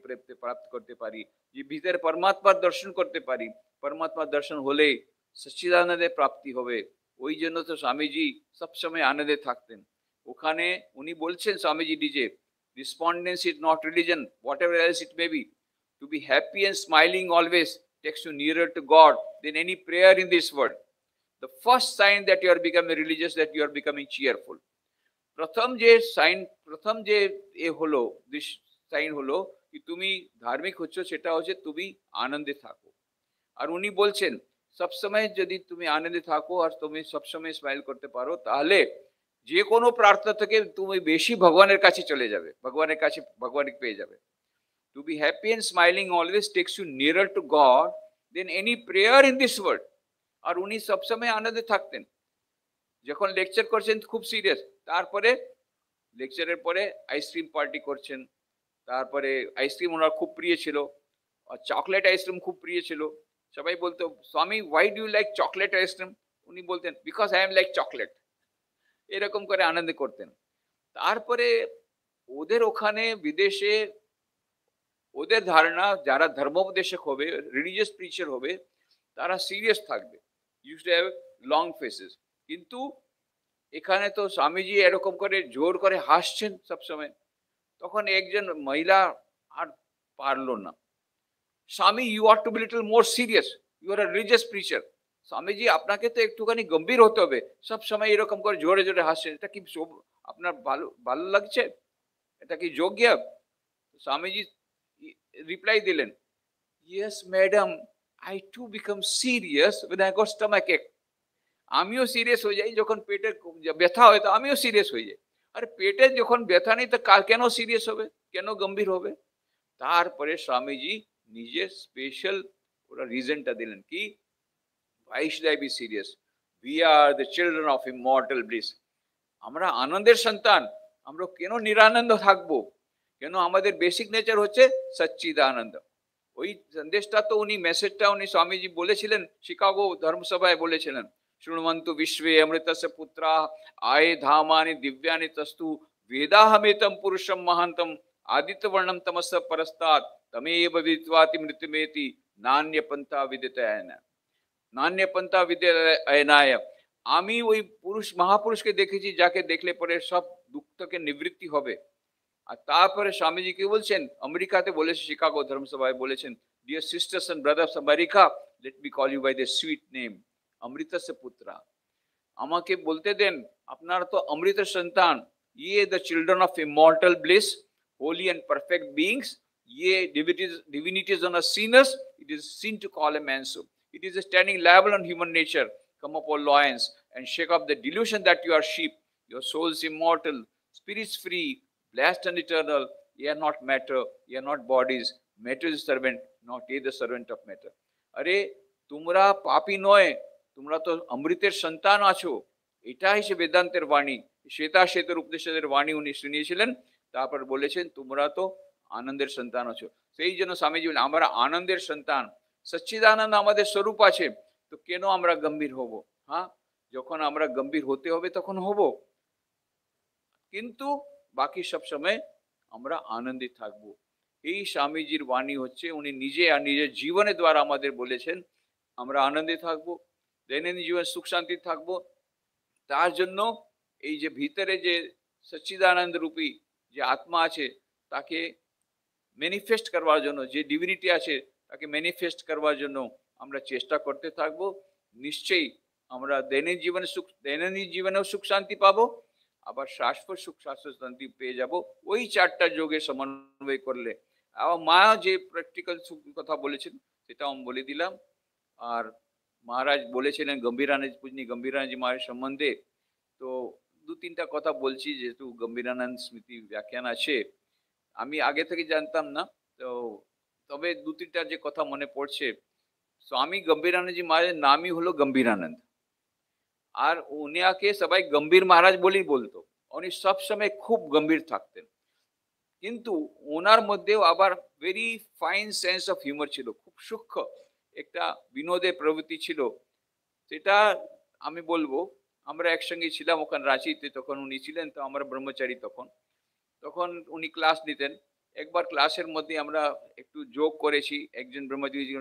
প্রাপ্ত করতে পারি, যে ভিতরে পরমাত্মার দর্শন করতে পারি। পরমাত্মার দর্শন হলে সচ্চিদানন্দের প্রাপ্তি হবে। ওই জন্য তো স্বামীজি সবসময় আনন্দে থাকতেন। ওখানে উনি বলছেন স্বামীজি নিজে, respondence is not religion, whatever else it may be, to be happy and smiling always takes you nearer to God than any prayer in this world. The first sign that you are becoming religious, that you are becoming cheerful. প্রথম যে এ হলো, sign হলো কি তুমি ধার্মিক হচ্ছ, সেটা হচ্ছে তুমি আনন্দে থাকো। আর উনি বলছেন সবসময় যদি তুমি আনন্দে থাকো আর তুমি সবসময় স্মাইল করতে পারো, তাহলে যে কোনো প্রার্থনা থেকে তুমি বেশি ভগবানের কাছে চলে যাবে, ভগবানের কাছে ভগবানকে পেয়ে যাবে। To be happy and smiling always takes you nearer to God than any prayer in this world. আর উনি সবসময় আনন্দে থাকতেন। যখন লেকচার করছেন খুব সিরিয়াস, তারপরে লেকচারের পরে আইসক্রিম পার্টি করছেন। তারপরে আইসক্রিম ওনার খুব প্রিয় ছিল, আর চকলেট আইসক্রিম খুব প্রিয় ছিল। সবাই বলতো, Swami why do you like chocolate ice cream? উনি বলতেন, because I am like chocolate. এরকম করে আনন্দ করতেন। তারপরে ওদের ওখানে বিদেশে ওদের ধারণা, যারা ধর্মোপদেশক হবে, রিলিজিয়াস প্রিচার হবে, তারা সিরিয়াস থাকবে, use to have long faces. কিন্তু এখানে তো স্বামীজি এরকম করে জোর করে হাসছেন সবসময়। তখন একজন মহিলা আর পারলো না, Swami you are to be little more serious, you are a religious preacher. Swamiji আপনাকে তো একটুখানি গম্ভীর হতে হবে, সব সময় এরকম করে জোরে জোরে হাসছেন, এটা কি আপনার ভালো ভালো লাগছে? এটা কি যোগ্য? স্বামীজি রিপ্লাই দিলেন, yes madam, I to become serious when I got stomach ache. আমিও সিরিয়াস হয়ে যাই যখন পেটে ব্যথা হয়, তো আমিও সিরিয়াস হয়ে যাই। আর পেটে যখন ব্যথা নেই তো কেন সিরিয়াস হবে, কেন গম্ভীর হবে? তারপরে স্বামীজি নিজে স্পেশাল ওরা রিজনটা দিলেন কি, why should I be serious? We are the children of immortal bliss. আমরা আনন্দের সন্তান, আমরা কেন নিরানন্দ থাকবো? কেন? আমাদের বেসিক নেচার হচ্ছে সচ্চিদানন্দ। ওই সন্দেশটা তো উনি, মেসেজটা উনি স্বামীজি বলেছিলেন, শিকাগো ধর্মসভায় বলেছিলেন, শৃণুবন্তু বিশ্বে অমৃতস্য পুত্রা আয়ে ধামানি দিব্যানি তস্তু বেদাহমেতম পুরুষম মহান্তম আদিত্যবর্ণম তমস্য পরস্তাৎ তমেব বিদিত্বাতি মৃত্যুমেতি নান্যপন্থা বিদিতায়না, নান্যপন্থা বিদিতায়নায়। আমি ওই পুরুষ মহাপুরুষকে দেখেছি, যাকে দেখলে পরে সব দুঃখ থেকে নিবৃত্তি হবে। আর তারপরে স্বামীজি কি বলছেন, আমেরিকাতে বলেছে, শিকাগো ধর্মসভায় বলেছেন, dear sisters and brothers America, let me call you by the sweet name অমৃতস্য পুত্রা। আমাকে বলতে দেন, আপনারা তো অমৃতের সন্তান, ye the children of immortal bliss, holy and perfect beings, ye divinities on a sinners, it is sin to call a man so. It is a standing liable on human nature. Come up, O lions, and shake off the delusion that you are sheep. Your soul is immortal, spirits free, blessed and eternal. Ye are not matter, ye are not bodies. Matter is servant, not a the servant of matter. আরে তোমরা পাপী নয়, তোমরা তো অমৃতের সন্তান আছো। এটাই সে বেদান্তের বাণী, শ্বেতা শ্বেতের উপদেশের বাণী উনি শুনিয়েছিলেন। তারপর বলেছেন তোমরা তো আনন্দের সন্তান আছো। সেই জন্য স্বামীজি বলেন আমরা আনন্দের সন্তান, সচ্চিদানন্দ আমাদের স্বরূপ আছে, তো কেন আমরা গম্ভীর হব? হ্যাঁ, যখন আমরা গম্ভীর হতে হবে তখন হব, কিন্তু বাকি সব সময় আমরা আনন্দিত থাকবো। এই স্বামীজির বাণী হচ্ছে, উনি নিজে আর নিজের জীবনের দ্বারা আমাদের বলেছেন আমরা আনন্দে থাকবো, দৈনন্দিন জীবন সুখ শান্তি থাকবো। তার জন্য এই যে ভিতরে যে সচ্চিদানন্দ রূপী যে আত্মা আছে তাকে ম্যানিফেস্ট করবার জন্য, যে ডিভিনিটি আছে তাকে ম্যানিফেস্ট করবার জন্য আমরা চেষ্টা করতে থাকবো। নিশ্চয়ই আমরা দৈনন্দিন জীবনেও সুখ শান্তি পাবো, আবার শাশ্বত সুখ শাশ্বত শান্তি পেয়ে যাব ওই চারটা যোগে সমন্বয় করলে। আবার মা যে প্র্যাকটিক্যাল কথা বলেছেন সেটাও আমি বলে দিলাম। আর মহারাজ বলেছিলেন গম্ভীরানন্দ পূজনী গম্ভীরানন্দ মহারাজ সম্বন্ধে, তো দু তিনটা কথা বলছি, যেহেতু গম্ভীরানন্দ স্মৃতি ব্যাখ্যান আছে, আমি আগে থেকে জানতাম না, তো তবে দু তিনটা যে কথা মনে পড়ছে। স্বামী গম্ভীরানন্দজি মহারাজের নামই হলো গম্ভীরানন্দ, আর উনিকে সবাই গম্ভীর মহারাজ বলেই বলতো। উনি সবসময় খুব গম্ভীর থাকতেন, কিন্তু ওনার মধ্যেও আবার very fine sense of humour ছিল, খুব সূক্ষ্ম একটা বিনোদের প্রবৃত্তি ছিল। সেটা আমি বলবো, আমরা একসঙ্গে ছিলাম ওখানে রাঁচিতে, তখন উনি ছিলেন, তো আমরা ব্রহ্মচারী তখন। তখন উনি ক্লাস নিতেন। একবার ক্লাসের মধ্যে আমরা একটু জোক করেছি, একজন ব্রহ্মচারী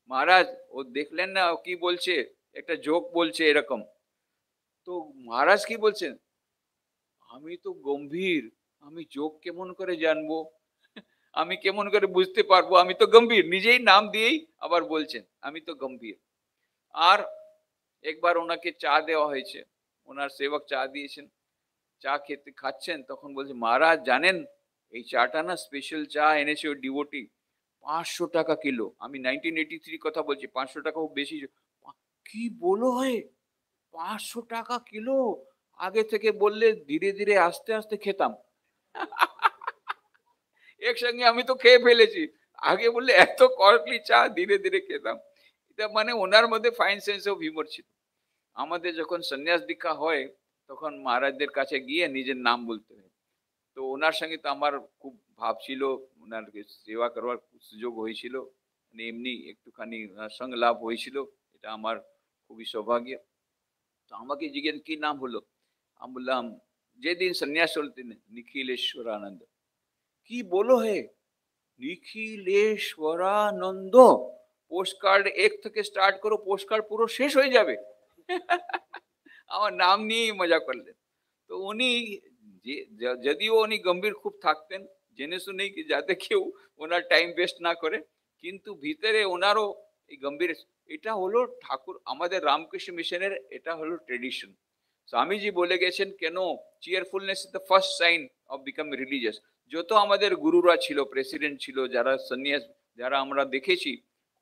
মহারাজ ও দেখলেন না ও কি বলছে, একটা জোক বলছে এরকম। তো মহারাজ কি বলছেন, আমি তো গম্ভীর, আমি জোক কেমন করে জানবো, আমি কেমন করে বুঝতে পারবো, আমি তো গম্ভীর, নিজেই নাম দিয়েই আবার বলছেন আমি তো গম্ভীর। আর একবার ওনাকে চা দেওয়া হয়েছে, ওনার সেবক চা দিয়েছেন, চা খেতে খাচ্ছেন, তখন বলছে মহারাজ জানেন এই চাটা না স্পেশাল চা এনেছে ওই ডিভোটি, 500 টাকা কিলো। আমি 1983 কথা বলছি, 500 টাকা খুব বেশি। কি বলো হয়, 500 টাকা কিলো? আগে থেকে বললে ধীরে ধীরে আস্তে আস্তে খেতাম। একসঙ্গে আমি তো খেয়ে ফেলেছি, আগে বললে এত কস্টলি চা ধীরে ধীরে খেতাম। এটা মানে ওনার মধ্যে ফাইন সেন্স অফ হিউমার ছিল। আমাদের যখন সন্ন্যাস দীক্ষা হয় তখন মহারাজদের কাছে গিয়ে নিজের নাম বলতে হয়। তো ওনার সঙ্গে তো আমার খুব ভাব ছিল, ওনার সেবা করবার সুযোগ হয়েছিল, মানে এমনি একটুখানি ওনার সঙ্গে লাভ হয়েছিল, এটা আমার খুবই সৌভাগ্য। তো আমাকে জিজ্ঞেস কি নাম হলো, আমি বললাম যেদিন সন্ন্যাস চলতেন নিখিলেশ্বরানন্দ। কি বলো হে, নিখিলেশ্বরানন্দ? পোস্ট কার্ড এক থেকে স্টার্ট করো, পোস্ট কার্ড পুরো শেষ হয়ে যাবে। আমার নাম নিয়েই মজা করলেন। তো উনি যদিও উনি গম্ভীর খুব থাকতেন, জেনে শুনেই কি যাতে কেউ ওনার টাইম ওয়েস্ট না করে, কিন্তু ভিতরে ওনারও এই গম্ভীর, এটা হলো ঠাকুর আমাদের রামকৃষ্ণ মিশনের, এটা হলো ট্রেডিশন। স্বামীজি বলে গেছেন কেন cheerfulness is the first sign of become religious. যত আমাদের গুরুরা ছিল, প্রেসিডেন্ট ছিল, যারা সন্ন্যাস, যারা আমরা দেখেছি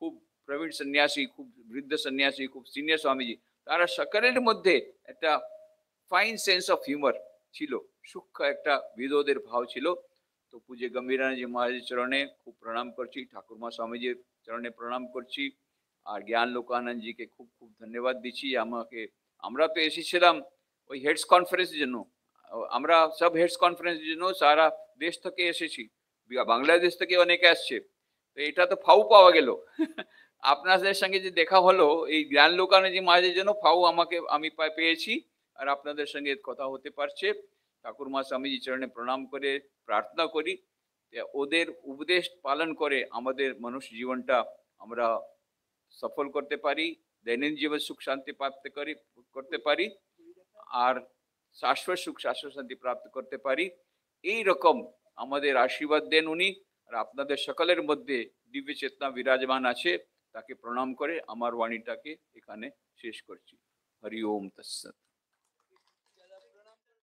খুব প্রবীণ সন্ন্যাসী, খুব বৃদ্ধ সন্ন্যাসী, খুব সিনিয়র স্বামীজি, তারা সকলের মধ্যে একটা ফাইন সেন্স অফ হিউমার ছিল, সূক্ষ্ম একটা বিনোদের ভাব ছিল। তো পূজ্য গম্ভীরানন্দজি মহারাজের চরণে খুব প্রণাম করছি, ঠাকুরমা স্বামীজির চরণে প্রণাম করছি, আর জ্ঞান লোকানন্দজিকে খুব খুব ধন্যবাদ দিচ্ছি। আমাকে, আমরা তো এসেছিলাম ওই হেডস কনফারেন্সের জন্য, আমরা সব হেডস কনফারেন্সের জন্য সারা দেশ থেকে এসেছি, বাংলাদেশ থেকে অনেকে আসছে, তো এটা তো ফাউ পাওয়া গেল। আপনাদের সঙ্গে যে দেখা হলো এই জ্ঞান লোকানন্দজি মহারাজের জন্য ফাউ আমি পেয়েছি, আর আপনাদের সঙ্গে কথা হতে পারছে। ঠাকুরমা স্বামীজি চরণে প্রণাম করে প্রার্থনা করি ওদের উপদেশ পালন করে আমাদের মনুষ্য জীবনটা আমরা সফল করতে পারি, দৈনন্দিন জীবন সুখ শান্তি প্রাপ্ত করতে পারি, আর শাশ্বত সুখ শাশ্বত শান্তি প্রাপ্ত করতে পারি। এই রকম আমাদের আশীর্বাদ দেন উনি, আর আপনাদের সকলের মধ্যে দিব্য চেতনা বিরাজমান আছে, তাকে প্রণাম করে আমার বাণীটাকে এখানে শেষ করছি। হরি ওম তৎসৎ।